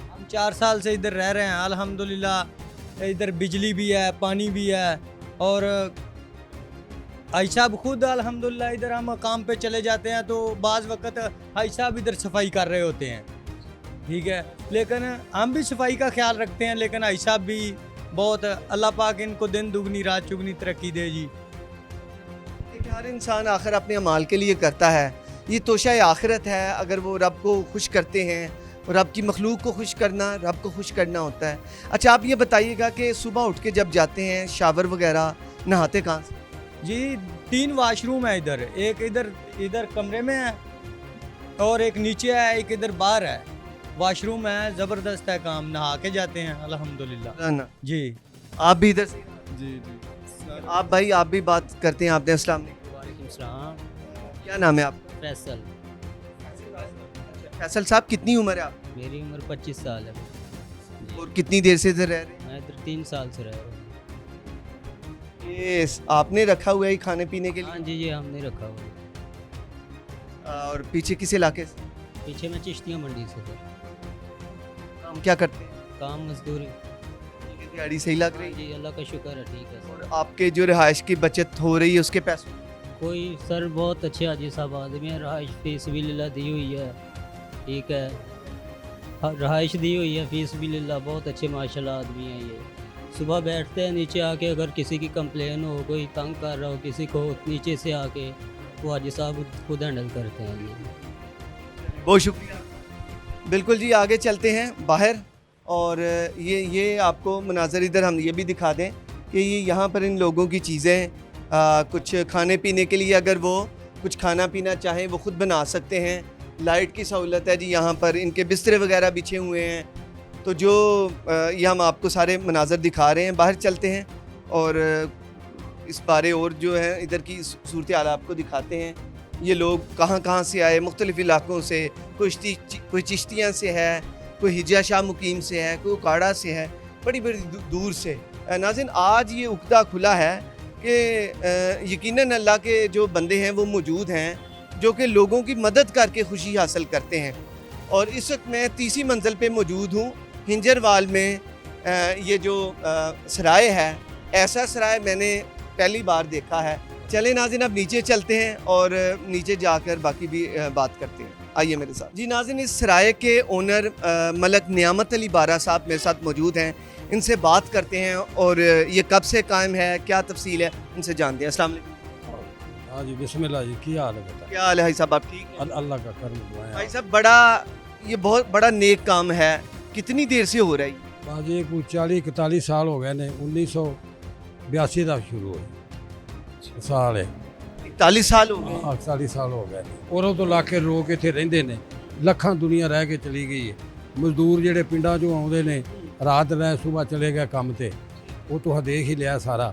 हम 4 साल से इधर रह रहे हैं अल्हम्दुलिल्लाह। इधर बिजली भी है, पानी भी है, और हाजी साहब खुद अल्हम्दुलिल्लाह इधर हम काम पे चले जाते हैं तो बाज़ वक़्त हाजी साहब इधर सफाई कर रहे होते हैं, ठीक है, लेकिन हम भी सफाई का ख्याल रखते हैं, लेकिन हाजी साहब भी बहुत, अल्लाह पाक इनको दिन दुगनी रात चुगनी तरक्की दे जी। देखिए, हर इंसान आखिर अपने अमाल के लिए करता है, ये तोशा आखिरत है। अगर वो रब को खुश करते हैं, और रब की मखलूक को खुश करना रब को खुश करना होता है। अच्छा, आप ये बताइएगा कि सुबह उठ के जब जाते हैं शावर वगैरह, नहाते कहाँ से? जी 3 वाशरूम है इधर, एक इधर कमरे में है, और एक नीचे है, एक इधर बाहर है। वाशरूम है, ज़बरदस्त है काम, नहा के जाते हैं अल्हम्दुलिल्लाह। ना जी आप भी इधर से? जी आप भाई, आप भी बात करते हैं आपने? अस्सलाम वालेकुम। वालेकुम सलाम। क्या नाम है आपका? फैसल। फैसल साहब, कितनी उम्र है आप मेरी उम्र 25 साल है। और कितनी देर से इधर रह रहे मैं इधर 3 साल से रह रहा हूँ। हैं? ये आपने रखा हुआ है खाने पीने के हाँ लिए? जी, ये हमने रखा हुआ है। और पीछे किस इलाके से? पीछे मैं चिश्तिया मंडी से था। काम क्या करते हैं? काम मजदूरी। दिहाड़ी सही लग रही हाँ है? जी, अल्लाह का शुक्र है, ठीक है और सर। आपके जो रिहाइश की बचत हो रही है उसके पैसों? कोई सर बहुत अच्छे हाजी साहब आदमी है, रहाइश फीस भी लिल्ला दी हुई है, ठीक है, रहाइश दी हुई है, फीस भी लिल्ला, बहुत अच्छे माशाल्लाह आदमी है ये। सुबह बैठते हैं नीचे आके, अगर किसी की कंप्लेन हो, कोई तंग कर रहा हो किसी को, नीचे से आके वो हाजी साहब खुद हैंडल करते हैं ये। बहुत शुक्रिया। बिल्कुल जी, आगे चलते हैं बाहर, और ये आपको मनाजर इधर हम ये भी दिखा दें कि ये यहाँ पर इन लोगों की चीज़ें, कुछ खाने पीने के लिए अगर वो कुछ खाना पीना चाहें वो ख़ुद बना सकते हैं। लाइट की सहूलत है जी यहाँ पर, इनके बिस्तरे वगैरह बिछे हुए हैं। तो जो ये हम आपको सारे मनाजर दिखा रहे हैं, बाहर चलते हैं और इस बारे और जो है इधर की सूरत हाल आपको दिखाते हैं। ये लोग कहाँ कहाँ से आए, मुख्तलिफ़ इलाक़ों से, कोई चिश्तियाँ से है, कोई हिजा शाह मुकीम से है, कोई उकाड़ा से है, बड़ी बड़ी दूर से। नाज़रीन, आज ये उकदा खुला है कि यकीनन अल्लाह के जो बंदे हैं वो मौजूद हैं जो कि लोगों की मदद करके खुशी हासिल करते हैं। और इस वक्त मैं तीसरी मंजिल पे मौजूद हूँ, हिंजरवाल में। ये जो सराय है, ऐसा सराय मैंने पहली बार देखा है। चले नाज़रीन, अब नीचे चलते हैं और नीचे जाकर बाकी भी बात करते हैं। आइए मेरे साथ। जी नाज़रीन, इस सराय के ओनर मलक नियामत अली बारा साहब मेरे साथ मौजूद हैं, इनसे बात करते हैं और ये कब से कायम है, क्या तफसील है, इनसे जानते हैं। अस्सलाम वालेकुम। हाँ जी, बिस्मिल्लाह जी, क्या हाल है बेटा? क्या हाल है भाई साहब, आप ठीक हैं? अल्लाह का करम दुआ है। भाई साहब, ये बहुत बड़ा नेक काम है, कितनी देर से हो रहा है? बाजी को 40-41 साल हो गए ने, 1982 का शुरू हुई साल है। 41 साल हो गए? 41 साल हो गए ने। और तो लाके लोग इत्थे रहिंदे ने, ਲੱਖਾਂ ਦੁਨੀਆ ਰਹਿ ਕੇ ਚਲੀ ਗਈ ਹੈ। ਮਜ਼ਦੂਰ ਜਿਹੜੇ ਪਿੰਡਾਂ 'ਚੋਂ ਆਉਂਦੇ ਨੇ, ਰਾਤ ਰਹਿ ਸੁਬਾਹ ਚਲੇ ਗਏ ਕੰਮ ਤੇ, ਉਹ ਤੁਹਾਂ ਦੇਖ ਹੀ ਲਿਆ ਸਾਰਾ।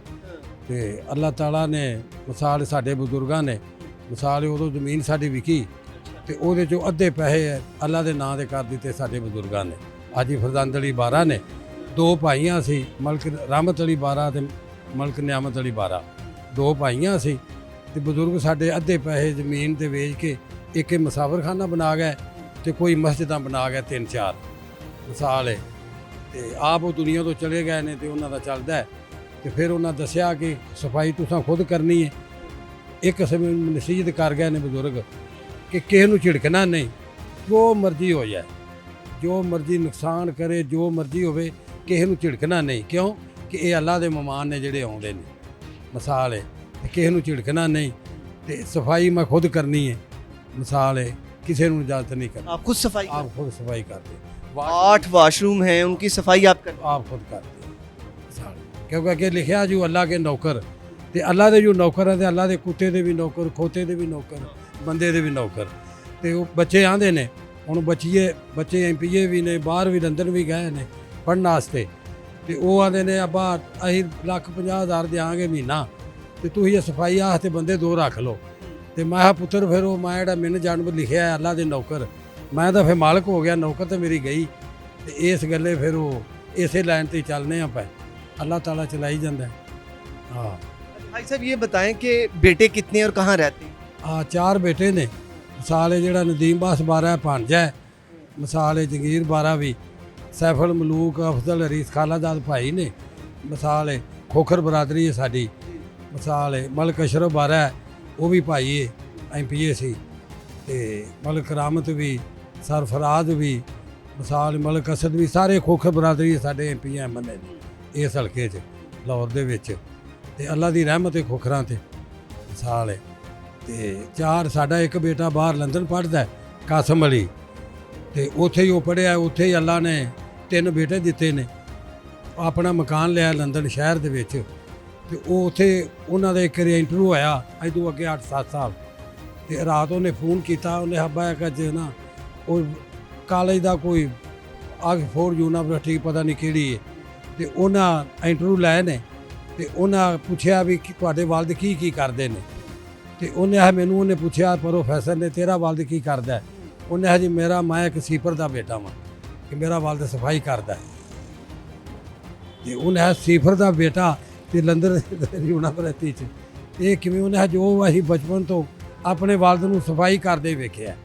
ਤੇ ਅੱਲਾਹ ਤਾਲਾ ਨੇ ਮਿਸਾਲ ਸਾਡੇ ਬਜ਼ੁਰਗਾਂ ਨੇ, ਮਿਸਾਲ ਉਦੋਂ ਜ਼ਮੀਨ ਸਾਡੀ ਵਿਕੀ ਤੇ ਉਹਦੇ 'ਚੋਂ ਅੱਧੇ ਪੈਸੇ ਅੱਲਾਹ ਦੇ ਨਾਂ ਦੇ ਕਰ ਦਿੱਤੇ ਸਾਡੇ ਬਜ਼ੁਰਗਾਂ ਨੇ। ਹਾਜੀ ਫਰਜ਼ੰਦ ਅਲੀ ਬਾਰਾ ਨੇ, 2 ਭਾਈਆਂ ਸੀ, ਮਲਕ ਰਹਿਮਤ ਅਲੀ ਬਾਰਾ ਤੇ ਮਲਕ ਨਿਆਮਤ ਅਲੀ ਬਾਰਾ, 2 ਭਾਈਆਂ ਸੀ। ਤੇ ਬਜ਼ੁਰਗ ਸਾਡੇ ਅੱਧੇ ਪੈਸੇ ਜ਼ਮੀਨ ਤੇ ਵੇਚ ਕੇ ਇੱਕ ਮੁਸਾਫਰਖਾਨਾ ਬਣਾ ਗਏ ਤੇ ਕੋਈ ਮਸਜਿਦਾਂ ਬਣਾ ਗਏ 3-4 ਮਿਸਾਲ ਹੈ। ਤੇ ਆਪ ਉਹ ਦੁਨੀਆ ਤੋਂ ਚਲੇ ਗਏ ਨੇ ਤੇ ਉਹਨਾਂ ਦਾ ਚੱਲਦਾ ਹੈ। ਤੇ ਫਿਰ ਉਹਨਾਂ ਦੱਸਿਆ ਕਿ ਸਫਾਈ ਤੁਸੀਂ ਖੁਦ ਕਰਨੀ ਹੈ। ਇੱਕ ਸਮੇਂ ਨਸੀਹਤ ਕਰ ਗਏ ਨੇ ਬਜ਼ੁਰਗ ਕਿ ਕਿਸੇ ਨੂੰ ਝਿੜਕਣਾ ਨਹੀਂ, ਜੋ ਮਰਜ਼ੀ ਹੋ ਜਾਏ, ਜੋ ਮਰਜ਼ੀ ਨੁਕਸਾਨ ਕਰੇ, ਜੋ ਮਰਜ਼ੀ ਹੋਵੇ, ਕਿਸੇ ਨੂੰ ਝਿੜਕਣਾ ਨਹੀਂ। ਕਿਉਂ ਕਿ ਇਹ ਅੱਲਾ ਦੇ ਮਹਿਮਾਨ ਨੇ ਜਿਹੜੇ ਆਉਂਦੇ ਨੇ, ਮਿਸਾਲ ਹੈ। ਕਿਸੇ ਨੂੰ ਝਿੜਕਣਾ ਨਹੀਂ ਤੇ ਸਫਾਈ ਮੈਂ ਖੁਦ ਕਰਨੀ ਹੈ, मिसाल है, किसी को इजाजत नहीं करती। आप खुद सफाई? आप खुद सफाई करते। 8 वाशरूम हैं, उनकी सफाई आप करते? आप खुद करते हैं, क्योंकि अगे लिखा जो अल्लाह के नौकर, तो अल्लाह के जो नौकर है, तो अल्लाह के कुत्ते के भी नौकर, खोते के भी नौकर, बंदे के भी नौकर। तो बच्चे आते हैं, हुण बच्चे MPA भी ने, बाहर भी लंदन भी गए हैं पढ़ने वास्ते। तो वो आते हैं अब्बा असीं 1,50,000 देंगे महीना, ਤੇ ਤੁਸੀਂ ਇਹ ਸਫਾਈ ਵਾਸਤੇ ਬੰਦੇ 2 ਰੱਖ ਲਓ। ਤੇ ਮੈਂ ਕਿਹਾ ਪੁੱਤਰ ਫਿਰ ਉਹ ਮੈਂ ਜਿਹੜਾ ਮੈਨੂੰ ਜਾਨਵਰ ਲਿਖਿਆ ਅੱਲਾ ਦੇ ਨੌਕਰ, ਮੈਂ ਤਾਂ ਫਿਰ ਮਾਲਕ ਹੋ ਗਿਆ, ਨੌਕਰ ਤੇ ਮੇਰੀ ਗਈ। ਤੇ ਇਸ ਗੱਲੇ ਫਿਰ ਉਹ ਇਸੇ ਲਾਈਨ ਤੇ ਚੱਲਨੇ ਆ ਪਏ, अल्लाह ताला चलाई जाता है। हाँ भाई साहब ये बताएं कि बेटे कितने और कहाँ रहते हैं? 4 बेटे ने, मिसाल है ਜਿਹੜਾ ਨਦੀਮ ਬਾਸ 12 ਭਾਂਜਾ ਹੈ, ਮਿਸਾਲ ਹੈ ਜੰਗੀਰ 12 ਵੀ, ਸੈਫਲ ਮਲੂਕ ਅਫਜ਼ਲ ਹਰੀਸ ਖਾਲਾਦਾਦ ਭਾਈ ਨੇ, ਮਿਸਾਲ ਹੈ ਖੋਖਰ ਬਰਾਦਰੀ ਹੈ ਸਾਡੀ, ਮਿਸਾਲ ਹੈ ਮਲਕ ਅਸ਼ਰਫ 12 ਹੈ, ਉਹ ਵੀ ਭਾਈ ਹੈ MPA ਸੀ, ਤੇ ਮਲਕ ਰਾਮਤ ਵੀ, ਸਰਫਰਾਜ਼ ਵੀ, ਮਿਸਾਲ ਮਲਕ ਅਸਦ ਵੀ, ਸਾਰੇ ਖੋਖਰ ਬਰਾਦਰੀ ਸਾਡੇ MP ਐਮਐਲਏ ਨੇ ਇਸ ਹਲਕੇ 'ਚ ਲਾਹੌਰ ਦੇ ਵਿੱਚ। ਤੇ ਅੱਲਾ ਦੀ ਰਹਿਮਤ ਹੈ ਖੋਖਰਾਂ ਤੇ, ਮਿਸਾਲ ਹੈ। ਤੇ 4 ਸਾਡਾ ਇੱਕ ਬੇਟਾ ਬਾਹਰ ਲੰਡਨ ਪੜ੍ਹਦਾ ਕਾਸਮ ਅਲੀ, ਤੇ ਉੱਥੇ ਹੀ ਉਹ ਪੜ੍ਹਿਆ, ਉੱਥੇ ਹੀ ਅੱਲਾ ਨੇ 3 ਬੇਟੇ ਦਿੱਤੇ ਨੇ। ਆਪਣਾ ਮਕਾਨ ਲਿਆ ਲੰਡਨ ਸ਼ਹਿਰ ਦੇ ਵਿੱਚ, ਤੇ ਉਹ ਉੱਥੇ ਉਹਨਾਂ ਦਾ ਇੱਕ ਇੰਟਰਵਿਊ ਹੋਇਆ ਅੱਜ ਤੋਂ ਅੱਗੇ 8-7 ਸਾਲ। ਤੇ ਰਾਤ ਉਹਨੇ ਫੋਨ ਕੀਤਾ, ਉਹਨੇ ਹੱਬਾ ਕੱਜ ਨਾ ਉਹ ਕਾਲਜ ਦਾ ਕੋਈ ਆਕਸਫੋਰਡ ਯੂਨੀਵਰਸਿਟੀ ਪਤਾ ਨਹੀਂ ਕਿਹੜੀ ਹੈ, ਤੇ ਉਹਨਾਂ ਇੰਟਰਵਿਊ ਲਏ ਨੇ। ਤੇ ਉਹਨਾਂ ਪੁੱਛਿਆ ਵੀ ਤੁਹਾਡੇ ਵਾਲਦ ਕੀ ਕਰਦੇ ਨੇ, ਤੇ ਉਹਨੇ ਆ ਮੈਨੂੰ ਉਹਨੇ ਪੁੱਛਿਆ ਪ੍ਰੋਫੈਸਰ ਨੇ ਤੇਰਾ ਵਾਲਦ ਕੀ ਕਰਦਾ? ਉਹਨੇ ਆ ਜੀ ਮੇਰਾ ਮੈਂ ਇੱਕ ਸੀਪਰ ਦਾ ਬੇਟਾ ਵਾਂ, ਕਿ ਮੇਰਾ ਵਾਲਦ ਸਫਾਈ ਕਰਦਾ। ਤੇ ਉਹਨੇ ਆ ਸੀਪਰ ਦਾ ਬੇਟਾ ਤੇ ਲੰਡਨ ਯੂਨੀਵਰਸਿਟੀ 'ਚ ਇਹ ਕਿਵੇਂ? ਉਹਨੇ ਜੋ ਅਸੀਂ ਬਚਪਨ ਤੋਂ ਆਪਣੇ ਵਾਲਦ ਨੂੰ ਸਫਾਈ ਕਰਦੇ ਵੇਖਿਆ।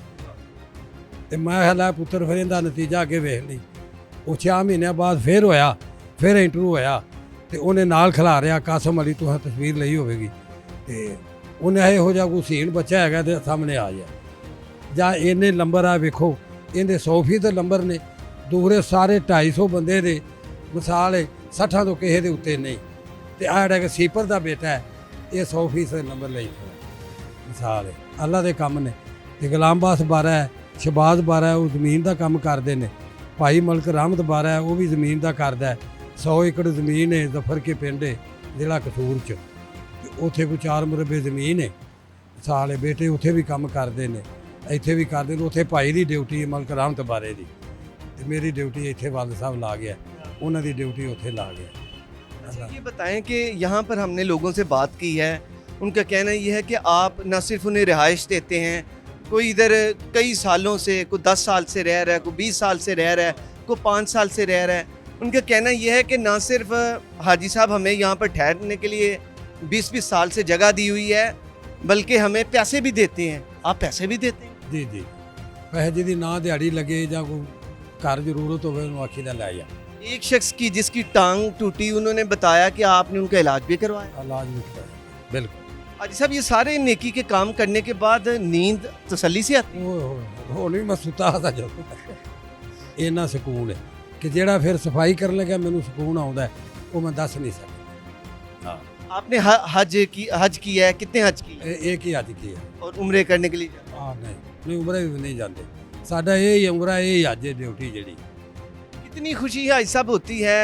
ਤੇ ਮੈਂ ਹਲਾ ਪੁੱਤਰ ਫਿਰ ਇਹਦਾ ਨਤੀਜਾ ਅੱਗੇ ਵੇਖ ਲਈ। ਉਹ 6 ਮਹੀਨਿਆਂ ਬਾਅਦ ਫਿਰ ਹੋਇਆ, ਫਿਰ ਇੰਟਰਵਿਊ ਹੋਇਆ, ਤੇ ਉਹਨੇ ਨਾਲ ਖਿਲਾ ਰਿਹਾ ਕਾਸਮ ਅਲੀ, ਤੁਸੀਂ ਤਸਵੀਰ ਲਈ ਹੋਵੇਗੀ। ਤੇ ਉਹਨੇ ਇਹੋ ਜਿਹਾ ਕੋਈ ਸੀਨ ਬੱਚਾ ਹੈਗਾ ਤੇ ਸਾਹਮਣੇ ਆ ਜਾ ਜਾਂ ਇੰਨੇ ਨੰਬਰ ਆ ਵੇਖੋ, ਇਹਦੇ 100% ਨੰਬਰ ਨੇ, ਦੂਰੇ ਸਾਰੇ 250 ਬੰਦੇ ਦੇ, ਮਿਸਾਲ ਹੈ 60 ਤੋਂ ਕਿਸੇ ਦੇ ਉੱਤੇ ਨਹੀਂ। ਤੇ ਆਹ ਜਿਹੜਾ ਕਿ ਸੀਪਰ ਦਾ ਬੇਟਾ ਹੈ ਇਹ 100% ਨੰਬਰ ਲਈ ਮਿਸਾਲ ਹੈ। ਅੱਲਾ ਦੇ ਕੰਮ ਨੇ। ਤੇ ਗੁਲਾਮ ਬਾਸ 12 ਹੈ, ਸ਼ਬਾਜ਼ 12 ਹੈ, ਉਹ ਜ਼ਮੀਨ ਦਾ ਕੰਮ ਕਰਦੇ ਨੇ। ਭਾਈ ਮਲਕ ਰਾਮਤ 12 ਹੈ, ਉਹ ਵੀ ਜ਼ਮੀਨ ਦਾ ਕਰਦਾ। 100 ਏਕੜ ਜ਼ਮੀਨ ਹੈ ਜ਼ਫਰ ਕੇ ਪਿੰਡ ਹੈ ਜ਼ਿਲ੍ਹਾ ਕਸੂਰ 'ਚ, ਉੱਥੇ ਕੋਈ 4 ਮੁਰੱਬੇ ਜ਼ਮੀਨ ਹੈ। ਸਾਲੇ ਬੇਟੇ ਉੱਥੇ ਵੀ ਕੰਮ ਕਰਦੇ ਨੇ, ਇੱਥੇ ਵੀ ਕਰਦੇ ਨੇ। ਉੱਥੇ ਭਾਈ ਦੀ ਡਿਊਟੀ ਹੈ ਮਲਕ ਰਾਮਤ ਬਾਰੇ ਦੀ, ਤੇ ਮੇਰੀ ਡਿਊਟੀ ਇੱਥੇ ਵਾਲਦ ਸਾਹਿਬ ਲਾ ਗਿਆ, ਉਹਨਾਂ ਦੀ ਡਿਊਟੀ ਉੱਥੇ ਲਾ ਗਿਆ। ये बताएं कि यहाँ पर हमने लोगों से बात की है, उनका कहना ये है कि आप न सिर्फ उन्हें रिहाइश देते हैं, कोई इधर कई सालों से, कोई 10 साल से रह रहा है, कोई 20 साल से रह रहा है, कोई 5 साल से रह रहा है। उनका कहना यह है कि ना सिर्फ हाजी साहब हमें यहाँ पर ठहरने के लिए 20-20 साल से जगह दी हुई है, बल्कि हमें पैसे भी देते हैं। आप पैसे भी देते हैं? जी जी, पैसे जी ना दिहाड़ी लगे या कोई घर जरूरत हो आखी का लै जा। एक शख्स की जिसकी टांग टूटी, उन्होंने बताया कि आपने उनका इलाज भी करवाया। इलाज भी कराया, बिल्कुल। हाजी साहब ये सारे नेकी के काम करने के बाद नींद तसल्ली से आती है? ਹੁਣ ਵੀ ਮੈਂ ਸੁੱਤਾ था जो ਇੰਨਾ ਸਕੂਨ ਹੈ ਕਿ ਜਿਹੜਾ ਫਿਰ ਸਫਾਈ ਕਰਨ ਲੱਗਾ ਮੈਨੂੰ ਸਕੂਨ ਆਉਂਦਾ ਹੈ, ਉਹ ਮੈਂ ਦੱਸ ਨਹੀਂ ਸਕਦਾ। आपने हज किया है? कितने हज किए? एक ही हज किया और उम्रे करने के लिए? हाँ नहीं उम्रे भी नहीं जाते, साडा ये ही उम्रा ये ही हज है ड्यूटी जी। कितनी खुशी है सब होती है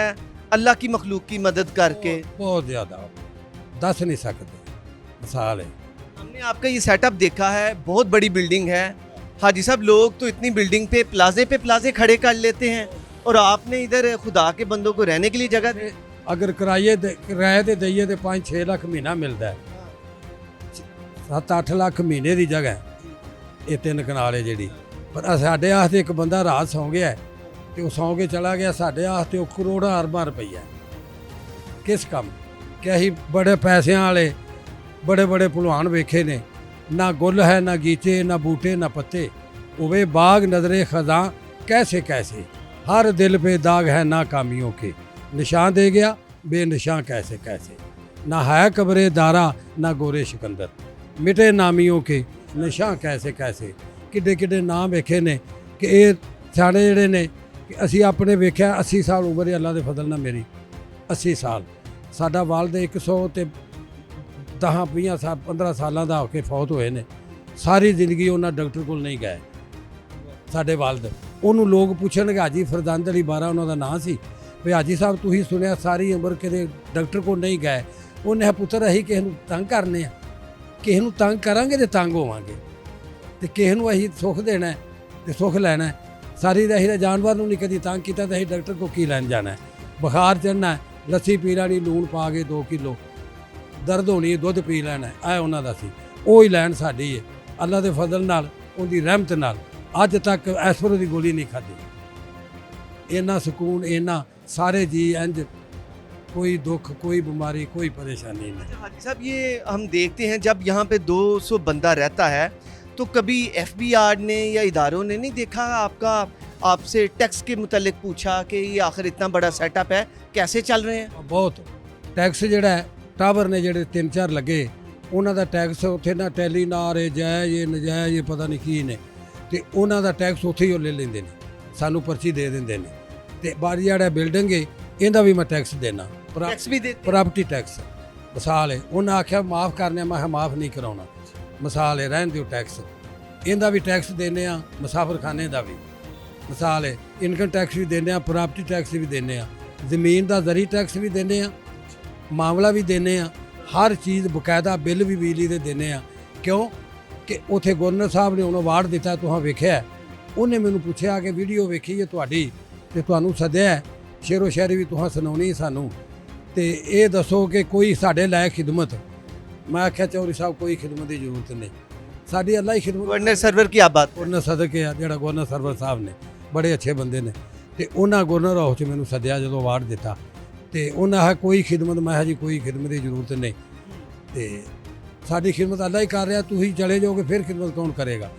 अल्लाह की मखलूक की मदद करके? बहुत ज़्यादा दस नहीं सकते। मिसाल है हमने आपका ये सेटअप देखा है, बहुत बड़ी बिल्डिंग है। हाजी साहब लोग तो इतनी बिल्डिंग पे प्लाजे खड़े कर लेते हैं, और आपने इधर खुदा के बंदों को रहने के लिए जगह दी। अगर किराए ते दईए तो 5-6 लाख महीना मिलता है, 7-8 लाख महीने की जगह ये 3 कनाल है जी। पर साढ़े वास्ते एक बंदा रात सौ गया है, तो वो सौ के चला गया, साढ़े वास्ते वो करोड़ों अरबां रुपया किस काम कि असीं बड़े पैसों वाले बड़े बड़े भलवान वेखे ने, ना गुल है ना गीचे ना बूटे ना पत्ते, उवे बाग नजरे खजा कैसे कैसे, हर दिल पे दाग है नाकामियों के, निशान दे गया बेनिशान कैसे कैसे, ना है कब्रे दारा ना गोरे सिकंदर, मिटे नामियों के निशान कैसे कैसे। किड्डे किड्डे नाम वेखे ने कि ये सियाणे जिहड़े ने कि असी अपने वेख्या 80 साल उम्र अल्लाह के फजल नाल मेरी 80 साल, साडा वालद 100 ते 10-20 साल 15 सालों का होके फौत होए ने, सारी जिंदगी उन्होंने डॉक्टर को नहीं गए। साडे वालद उन्होंने लोग पूछणगे हाजी फरजंद अली 12 उन्होंने नाम सी, भी हाजी साहब तुसीं सुनिया सारी उम्र किते डॉक्टर को नहीं गए। उन्हें पुत्र असीं किसे नूं तंग करने आ, किसे नूं तंग करांगे तो तंग होवांगे, तो किसे नूं असीं सुख देना है तो सुख लैना है। सारी असीं जानवर नूं नहीं कदी तंग कीता, तो असीं डॉक्टर को की लैन जाना है। बुखार चढ़ना है, लस्सी पी लैनी लूण पा के 2 किलो, ਦਰਦ ਹੋਣੀ ਹੈ, ਦੁੱਧ ਪੀ ਲੈਣਾ, ਇਹ ਉਹਨਾਂ ਦਾ ਸੀ। ਉਹ ਹੀ ਲੈਣ ਸਾਡੀ ਹੈ। ਅੱਲਾ ਦੇ ਫਜ਼ਲ ਨਾਲ, ਉਹਦੀ ਰਹਿਮਤ ਨਾਲ ਅੱਜ ਤੱਕ ਐਸਪਰੋ ਦੀ ਗੋਲੀ ਨਹੀਂ ਖਾਧੀ। ਇੰਨਾ ਸਕੂਨ, ਇੰਨਾ ਸਾਰੇ ਜੀ ਇੰਜ, कोई दुख, कोई बीमारी, कोई परेशानी नहीं। हाजी साहब, ये हम देखते हैं जब यहाँ पे 200 बंदा रहता है तो कभी एफबीआर ने या इदारों ने नहीं देखा आपका, आपसे टैक्स के मुतालिक पूछा कि ये आखिर इतना बड़ा सेटअप है, कैसे चल रहे हैं? बहुत टैक्स ਜਿਹੜਾ ਹੈ ਟਾਵਰ ਨੇ ਜਿਹੜੇ 3-4 ਲੱਗੇ, ਉਹਨਾਂ ਦਾ ਟੈਕਸ ਉੱਥੇ ਨਾ ਟੈਲੀ ਨਾ ਰਹੇ, ਜਾਇਜ਼ ਇਹ ਨਜਾਇਜ਼ ਇਹ ਪਤਾ ਨਹੀਂ ਕੀ ਨੇ, ਤੇ ਉਹਨਾਂ ਦਾ ਟੈਕਸ ਉੱਥੇ ਹੀ ਉਹ ਲੈ ਲੈਂਦੇ ਨੇ, ਸਾਨੂੰ ਪਰਚੀ ਦੇ ਦਿੰਦੇ ਨੇ। ਤੇ ਬਾਹਰ ਜਿਹੜਾ ਬਿਲਡਿੰਗ ਹੈ ਇਹਦਾ ਵੀ ਮੈਂ ਟੈਕਸ ਦੇਣਾ, टैक्स भी देते हैं? Property tax. ਮਿਸਾਲ ਹੈ ਉਹਨਾਂ ਆਖਿਆ ਮਾਫ ਕਰਨੇ, ਮੈਂ ਕਿਹਾ ਮਾਫ ਨਹੀਂ ਕਰਾਉਣਾ। ਮਿਸਾਲ ਹੈ ਰਹਿਣ ਦਿਓ ਟੈਕਸ, ਇਹਦਾ ਵੀ ਟੈਕਸ ਦੇਣੇ ਆ, ਮੁਸਾਫਰਖਾਨੇ ਦਾ ਵੀ। ਮਿਸਾਲ ਹੈ ਇਨਕਮ ਟੈਕਸ ਵੀ ਦੇਣੇ ਆ, ਪ੍ਰਾਪਰਟੀ ਟੈਕਸ ਵੀ ਦੇਣੇ ਆ, ਜ਼ਮੀਨ ਦਾ ਜ਼ਰੀ ਟੈਕਸ ਵੀ ਦੇਣੇ ਆ, ਮਾਮਲਾ ਵੀ ਦੇਣੇ ਆ, ਹਰ ਚੀਜ਼ ਬਕਾਇਦਾ ਬਿੱਲ ਵੀ ਬਿਜਲੀ ਦੇ ਦੇਣੇ ਆ। ਕਿਉਂ ਕਿ ਉੱਥੇ ਗਵਰਨਰ ਸਾਹਿਬ ਨੇ ਉਹਨੂੰ ਅਵਾਰਡ ਦਿੱਤਾ, ਤੁਸੀਂ ਵੇਖਿਆ। ਉਹਨੇ ਮੈਨੂੰ ਪੁੱਛਿਆ ਕਿ ਵੀਡੀਓ ਵੇਖੀ ਹੈ ਤੁਹਾਡੀ ਤੇ ਤੁਹਾਨੂੰ ਸੱਦਿਆ, ਸ਼ੇਰੋ ਸ਼ਾਇਰੀ ਵੀ ਤੁਸੀਂ ਸੁਣਾਉਣੀ ਸਾਨੂੰ, ਤੇ ਇਹ ਦੱਸੋ ਕਿ ਕੋਈ ਸਾਡੇ ਲਾਇਕ ਖਿਦਮਤ। ਮੈਂ ਆਖਿਆ ਚੌਧਰੀ ਸਾਹਿਬ ਕੋਈ ਖਿਦਮਤ ਦੀ ਜ਼ਰੂਰਤ ਨਹੀਂ, ਸਾਡੀ ਅੱਲਾ ਹੀ ਖਿਦਮਤ। गवर्नर सरवर की आप बात करें। ਗਵਰਨਰ ਸਦਕੇ ਆ ਜਿਹੜਾ ਗਵਰਨਰ ਸਰਵਰ ਸਾਹਿਬ ਨੇ, ਬੜੇ ਅੱਛੇ ਬੰਦੇ ਨੇ, ਤੇ ਉਹਨਾਂ ਗਵਰਨਰ ਹਾਊਸ 'ਚ ਮੈਨੂੰ ਸੱਦਿਆ ਜਦੋਂ ਅਵਾਰਡ ਦਿੱਤਾ, ਤੇ ਉਹਨਾਂ ਆਖਿਆ ਕੋਈ ਖਿਦਮਤ, ਮੈਂ ਕਿਹਾ ਜੀ ਕੋਈ ਖਿਦਮਤ ਦੀ ਜ਼ਰੂਰਤ ਨਹੀਂ, ਤੇ ਸਾਡੀ ਖਿਦਮਤ ਅੱਲਾ ਹੀ ਕਰ ਰਿਹਾ, ਤੁਸੀਂ ਚਲੇ ਜਾਓਗੇ ਫਿਰ ਖਿਦਮਤ ਕੌਣ ਕਰੇਗਾ?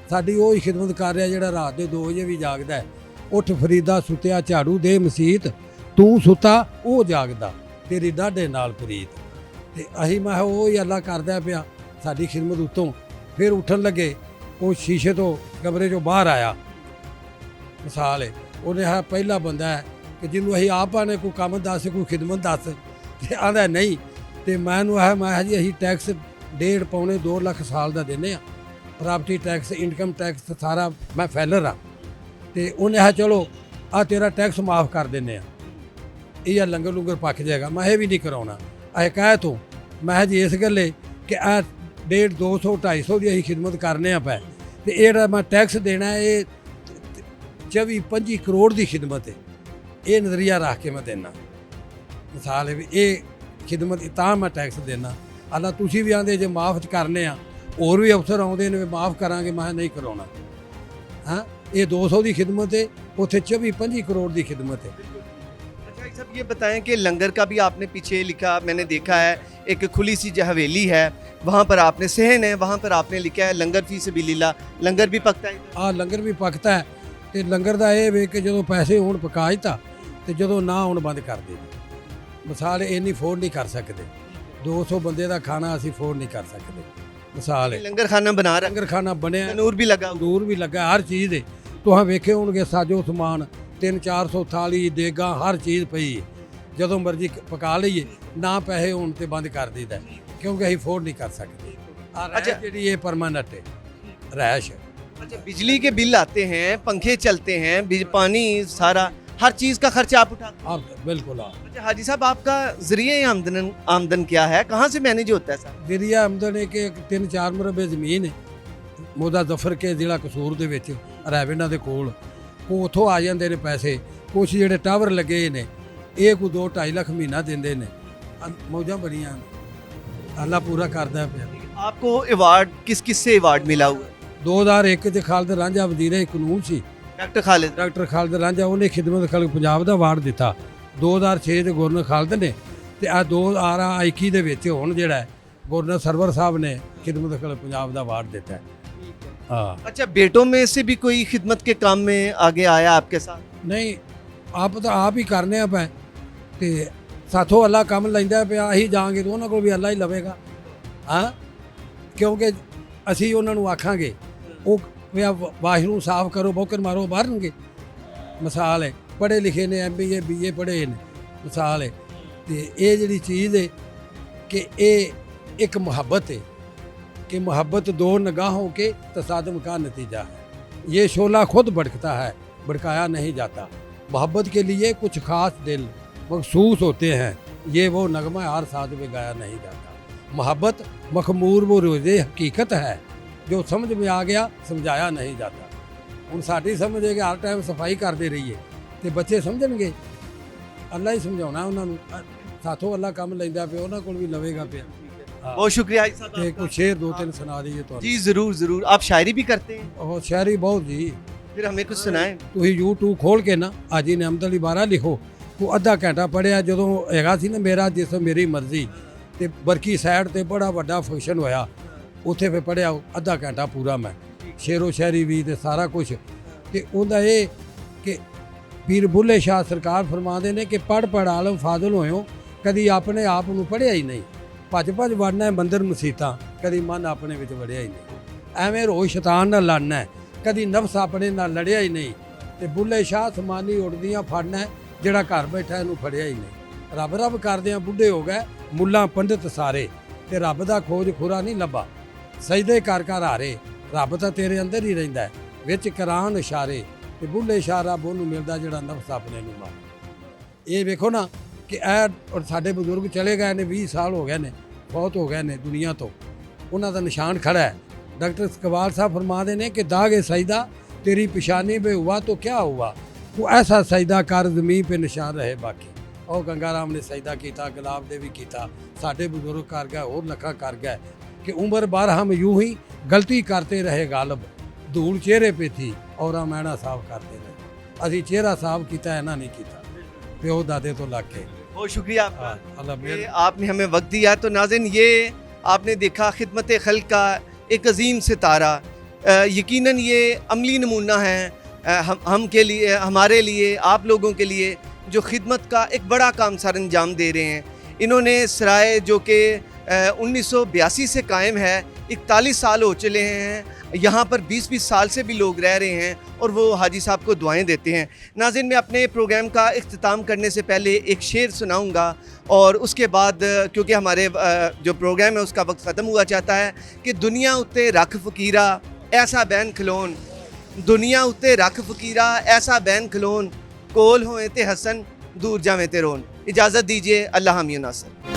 ਸਾਡੀ ਉਹ ਹੀ ਖਿਦਮਤ ਕਰ ਰਿਹਾ ਜਿਹੜਾ ਰਾਤ ਦੇ 2 ਵਜੇ ਵੀ ਜਾਗਦਾ ਹੈ। ਉੱਠ ਫਰੀਦਾ ਸੁੱਤਿਆ ਝਾੜੂ ਦੇ ਮਸੀਤ, ਤੂੰ ਸੁੱਤਾ ਉਹ ਜਾਗਦਾ, ਤੇਰੀ ਡਾਢੇ ਨਾਲ ਪ੍ਰੀਤ। ਤੇ ਅਸੀਂ ਮੈਂ ਉਹ ਹੀ ਅੱਲਾ ਕਰਦਾ ਪਿਆ ਸਾਡੀ ਖਿਦਮਤ ਉੱਤੋਂ। ਫਿਰ ਉੱਠਣ ਲੱਗੇ, ਉਹ ਸ਼ੀਸ਼ੇ ਤੋਂ ਕਮਰੇ 'ਚੋਂ ਬਾਹਰ ਆਇਆ। ਮਿਸਾਲ ਹੈ ਉਹਨੇ ਹੈ ਪਹਿਲਾ ਬੰਦਾ ਹੈ ਕਿ ਜਿਹਨੂੰ ਅਸੀਂ ਆਪਾਂ ਨੇ ਕੋਈ ਕੰਮ ਦੱਸ, ਕੋਈ ਖਿਦਮਤ ਦੱਸ, ਤੇ ਆਂਦਾ ਨਹੀਂ। ਤੇ ਮੈਨੂੰ ਹੈ ਮੈਂ ਜੀ ਅਸੀਂ ਟੈਕਸ 1.5 ਪੌਣੇ 2 ਲੱਖ ਸਾਲ ਦਾ ਦਿੰਦੇ ਆ, ਪ੍ਰਾਪਰਟੀ ਟੈਕਸ, ਇਨਕਮ ਟੈਕਸ ਸਾਰਾ ਮੈਂ ਫੈਲਰ ਆ। ਤੇ ਉਹਨੇ ਹੈ ਚਲੋ ਆ ਤੇਰਾ ਟੈਕਸ ਮਾਫ ਕਰ ਦਿੰਦੇ ਆ, ਇਹ ਲੰਗਰ ਲੁੰਗਰ ਪੱਕ ਜਾਏਗਾ। ਮੈਂ ਇਹ ਵੀ ਨਹੀਂ ਕਰਾਉਣਾ। ਇਹ ਕਹਿ ਤੂੰ ਮੈਂ ਜੀ ਇਸ ਗੱਲੇ ਕਿ ਆ 150, 200, 250 ਦੀ ਅਸੀਂ ਖਿਦਮਤ ਕਰਨੇ ਆ ਪੈ, ਤੇ ਇਹ ਜਿਹੜਾ ਮੈਂ ਟੈਕਸ ਦੇਣਾ ਇਹ 24-25 ਕਰੋੜ ਦੀ ਖਿਦਮਤ ਹੈ। ਇਹ ਨਜ਼ਰੀਆ ਰੱਖ ਕੇ ਮੈਂ ਦੇਣਾ। ਮਿਸਾਲ ਹੈ ਵੀ ਇਹ ਖਿਦਮਤ ਤਾਂ ਮੈਂ ਟੈਕਸ ਦੇਣਾ। ਅੱਲਾ ਤੁਸੀਂ ਵੀ ਆਂਦੇ ਜੇ ਮਾਫ ਕਰਨੇ ਆ, ਹੋਰ ਵੀ ਅਫਸਰ ਆਉਂਦੇ ਨੇ ਮਾਫ ਕਰਾਂਗੇ, ਮੈਂ ਨਹੀਂ ਕਰਾਉਣਾ। ਹਾਂ ये 200 की खिदमत है, उसे 24-25 करोड़ की खिदमत है। अच्छा साहब, ये बताएं कि लंगर का भी आपने पीछे लिखा, मैंने देखा है एक खुली सी जो हवेली है, वहाँ पर आपने सहन है, वहाँ पर आपने लिखा है लंगर फी सबीलिल्लाह, लंगर भी पकता है? हाँ लंगर भी पकता है, तो लंगर का ये वे कि जो पैसे होने पका दिता, तो जो ना होने बंद कर दे। मिसाल इन्नी फोड़ नहीं कर सकते, 200 बंदे का खाना असी फोड़ नहीं कर सकते। मिसाल है लंगर खाना बना रहा, लंगर खाना बनया, तंदूर भी लगा, तंदूर भी लगा, हर चीज़ है। तुहां वेखे होणगे साजो समान 300-400 थाली देगा, हर चीज़ पई है, ਜਦੋਂ ਮਰਜ਼ੀ ਪਕਾ ਲਈਏ, ਨਾ ਪੈਸੇ ਹੋਣ ਤੇ ਬੰਦ ਕਰ ਦਈਦਾ, ਕਿਉਂਕਿ ਅਸੀਂ ਅਫੋਰਡ ਨਹੀਂ ਕਰ ਸਕਦੇ। अच्छा ਜਿਹੜੀ ਇਹ परमानेंट है रैश। अच्छा, बिजली के बिल आते हैं, पंखे चलते हैं, पानी, सारा हर चीज़ का खर्चा आप उठाते हैं? आप बिल्कुल आप। अच्छा हाजी साहब, आपका जरिए आमदन क्या है, कहाँ से मैनेज होता है साहब? जरिया आमदन है कि 3-4 मरबे ਜ਼ਮੀਨ है ਮੋਦਾ ਜ਼ਫਰ ਕੇ ਜ਼ਿਲ੍ਹਾ ਕਸੂਰ ਦੇ ਵਿੱਚ, ਰੈਵਿੰਡਾਂ ਦੇ ਕੋਲ। ਉਹ ਉੱਥੋਂ ਆ ਜਾਂਦੇ ਨੇ ਪੈਸੇ। ਕੁਛ ਜਿਹੜੇ ਟਾਵਰ ਲੱਗੇ ਨੇ ਇਹ ਕੋਈ 2-2.5 ਲੱਖ ਮਹੀਨਾ ਦਿੰਦੇ ਨੇ। ਮੌਜਾਂ ਬੜੀਆਂ, ਅੱਲਾ ਪੂਰਾ ਕਰਦਾ ਪਿਆ। आपको अवार्ड किस से अवार्ड मिला हुआ? 2001 'ਚ ਖਾਲਦ ਰਾਂਝਾ ਵਜ਼ੀਰੇ ਕਾਨੂੰਨ ਸੀ, डॉक्टर खालिद। ਡਾਕਟਰ ਖਾਲਦ ਰਾਂਝਾ, ਉਹਨੇ ਖਿਦਮਤ ਖਲਕ ਪੰਜਾਬ ਦਾ ਅਵਾਰਡ ਦਿੱਤਾ 2006 ਦੇ ਗਵਰਨਰ ਖਾਲਦ ਨੇ। ਤੇ ਆ 2021 ਦੇ ਵਿੱਚ ਹੁਣ ਜਿਹੜਾ ਗਵਰਨਰ ਸਰਵਰ ਸਾਹਿਬ ਨੇ ਖਿਦਮਤ ਖਲਕ ਪੰਜਾਬ ਦਾ ਅਵਾਰਡ ਦਿੱਤਾ ਹੈ। हाँ। अच्छा, बेटों में से भी कोई खिदमत के काम में आगे आया आपके साथ? नहीं, आप तो आप ही करने पै, तो साथों अल्लाह कम लेंदा पिया, अही जाएंगे तो उन्होंने को भी अल्लाह ही लवेगा। हाँ, क्योंकि असी उन्होंने आखांगे वो वाश नूं साफ करो, बौकर मारो, मारनगे। मिसाल है पढ़े लिखे ने, MBA BA पढ़े ने, मिसाल है। तो ये जी चीज़ है कि ये एक मुहब्बत है कि मोहब्बत 2 निगाहों के तसादम का नतीजा है। ये शोला खुद भड़कता है, भड़काया नहीं जाता। मोहब्बत के लिए कुछ खास दिल मखसूस होते हैं, ये वो नगमा हर साथ में गाया नहीं जाता। मोहब्बत मखमूर वो रोज़े हकीकत है, जो समझ में आ गया समझाया नहीं जाता। ਹੁਣ ਸਾਡੀ ਸਮਝ ਹੈ ਕਿ ਹਰ ਟਾਈਮ ਸਫਾਈ ਕਰਦੇ ਰਹੀਏ ਤੇ ਬੱਚੇ ਸਮਝਣਗੇ। ਅੱਲਾ ਹੀ ਸਮਝਾਉਣਾ ਉਹਨਾਂ ਨੂੰ, ਸਾਥੋਂ ਅੱਲਾ ਕੰਮ ਲੈਂਦਾ ਪਿਆ, ਉਹਨਾਂ ਕੋਲ ਵੀ ਲਵੇਗਾ ਪਿਆ। बहुत शुक्रिया हाजी साहब ਤੇ आपका। ਕੋਈ ਸ਼ੇਰ ਦੋ ਤਿੰਨ ਸੁਣਾ ਦਈਏ ਤੁਹਾਨੂੰ जी ज़रूर ज़रूर। आप शायरी भी करते हैं? ਉਹ ਸ਼ਾਇਰੀ ਬਹੁਤ ਜੀ फिर हमें कुछ सुनाएं। ਤੁਸੀਂ YouTube ਖੋਲ ਕੇ ਨਾ ਹਾਜੀ ਨਿਆਮਤ ਅਲੀ ਬਾਰਾ ਲਿਖੋ ਉਹ ਅੱਧਾ ਘੰਟਾ ਪੜਿਆ ਜਦੋਂ ਹੈਗਾ ਸੀ ਨਾ ਮੇਰਾ ਜਿਸ ਮੇਰੀ ਮਰਜ਼ੀ ਤੇ ਬਰਕੀ ਸਾਈਡ ਤੇ ਬੜਾ ਵੱਡਾ ਫੰਕਸ਼ਨ ਹੋਇਆ ਉੱਥੇ ਫੇ ਪੜਿਆ ਅੱਧਾ ਘੰਟਾ ਪੂਰਾ ਮੈਂ ਸ਼ੇਰੋ ਸ਼ਾਇਰੀ ਵੀ ਤੇ ਸਾਰਾ ਕੁਝ ਤੇ ਉਹਦਾ ਇਹ ਕਿ ਪੀਰ ਬੁੱਲੇ ਸ਼ਾਹ ਸਰਕਾਰ ਫਰਮਾਉਂਦੇ ਨੇ ਕਿ ਪੜ ਪੜ ਆਲਮ ਫਾਜ਼ਲ ਹੋਇਓ ਕਦੀ ਆਪਣੇ ਆਪ ਨੂੰ ਪੜਿਆ ਹੀ ਨਹੀਂ ਭੱਜ ਭੱਜ ਵੜਨਾ ਹੈ ਮੰਦਰ ਮਸੀਤਾਂ ਕਦੀ ਮਨ ਆਪਣੇ ਵਿੱਚ ਵੜਿਆ ਹੀ ਨਹੀਂ ਐਵੇਂ ਰੋਜ਼ ਸ਼ੈਤਾਨ ਨਾਲ ਲੜਨਾ ਹੈ ਕਦੀ ਨਫਸ ਆਪਣੇ ਨਾਲ ਲੜਿਆ ਹੀ ਨਹੀਂ ਤੇ ਬੁੱਲੇ ਸ਼ਾਹ ਸਮਾਨੀ ਉੜਦੀਆਂ ਫੜਨਾ ਹੈ ਜਿਹੜਾ ਘਰ ਬੈਠਾ ਇਹਨੂੰ ਫੜਿਆ ਹੀ ਨਹੀਂ ਰੱਬ ਰੱਬ ਕਰਦਿਆਂ ਬੁੱਢੇ ਹੋ ਗਏ ਮੁੱਲਾ ਪੰਡਿਤ ਸਾਰੇ ਤੇ ਰੱਬ ਦਾ ਖੋਜ ਖੁਰਾ ਨਹੀਂ ਲੱਭਾ ਸਜਦੇ ਕਰ ਕਰ ਹਾਰੇ ਰੱਬ ਤਾਂ ਤੇਰੇ ਅੰਦਰ ਹੀ ਰਹਿੰਦਾ ਹੈ, ਵਿੱਚ ਕਰਾਨ ਇਸ਼ਾਰੇ ਤੇ ਬੁੱਲੇ ਸ਼ਾਹ ਰੱਬ ਉਹਨੂੰ ਮਿਲਦਾ ਜਿਹੜਾ ਨਫਸ ਆਪਣੇ ਨੂੰ ਮਾਰੇ। ਇਹ ਵੇਖੋ ਨਾ ਕਿ ਇਹ ਔਰ ਸਾਡੇ ਬਜ਼ੁਰਗ ਚਲੇ ਗਏ ਨੇ 20 ਸਾਲ ਹੋ ਗਏ ਨੇ ਬਹੁਤ ਹੋ ਗਏ ਨੇ ਦੁਨੀਆ ਤੋਂ ਉਹਨਾਂ ਦਾ ਨਿਸ਼ਾਨ ਖੜਾ ਹੈ। डॉक्टर इकबाल साहब फरमाते ने कि दागे सजदा तेरी पेशानी पे हुआ तो क्या हुआ वो ऐसा सजदा कर ज़मीन पे निशान रहे बाकी और गंगाराम ने सजदा किया गुलाब ने भी किया साढ़े बुजुर्ग कर गए और लखा कर गए कि उम्र भर हम यूं ही गलती करते रहे गालब धूल चेहरे पे थी और मैना साफ करते रहे असी चेहरा साफ किया है ना नहीं किया प्यो दादे तो लग के बहुत शुक्रिया आपका। अल्लाह ये आपने हमें वक्त दिया। तो नाज़रीन ये आपने देखा खिदमत खल्क का एक अजीम सितारा, यकीनन ये अमली नमूना है हम के लिए, हमारे लिए, आप लोगों के लिए जो खिदमत का एक बड़ा काम सर अंजाम दे रहे हैं। इन्होंने सराय जो कि 1982 से कायम है 41 साल हो चले हैं, यहाँ पर 20-20 साल से भी लोग रह रहे हैं और वो हाजी साहब को दुआएं देते हैं। नाज़रीन मैं अपने प्रोग्राम का इख्तिताम करने से पहले एक शेर सुनाऊंगा और उसके बाद क्योंकि हमारे जो प्रोग्राम है उसका वक्त ख़त्म हुआ चाहता है कि दुनिया उत्ते रख फ़कीरा ऐसा बैन खलोन, दुनिया उत्ते रख फ़कीरा ऐसा बैन खलोन, कोल होए ते हसन दूर जावें ते रोन। इजाज़त दीजिए, अल्लाह हामी नासर।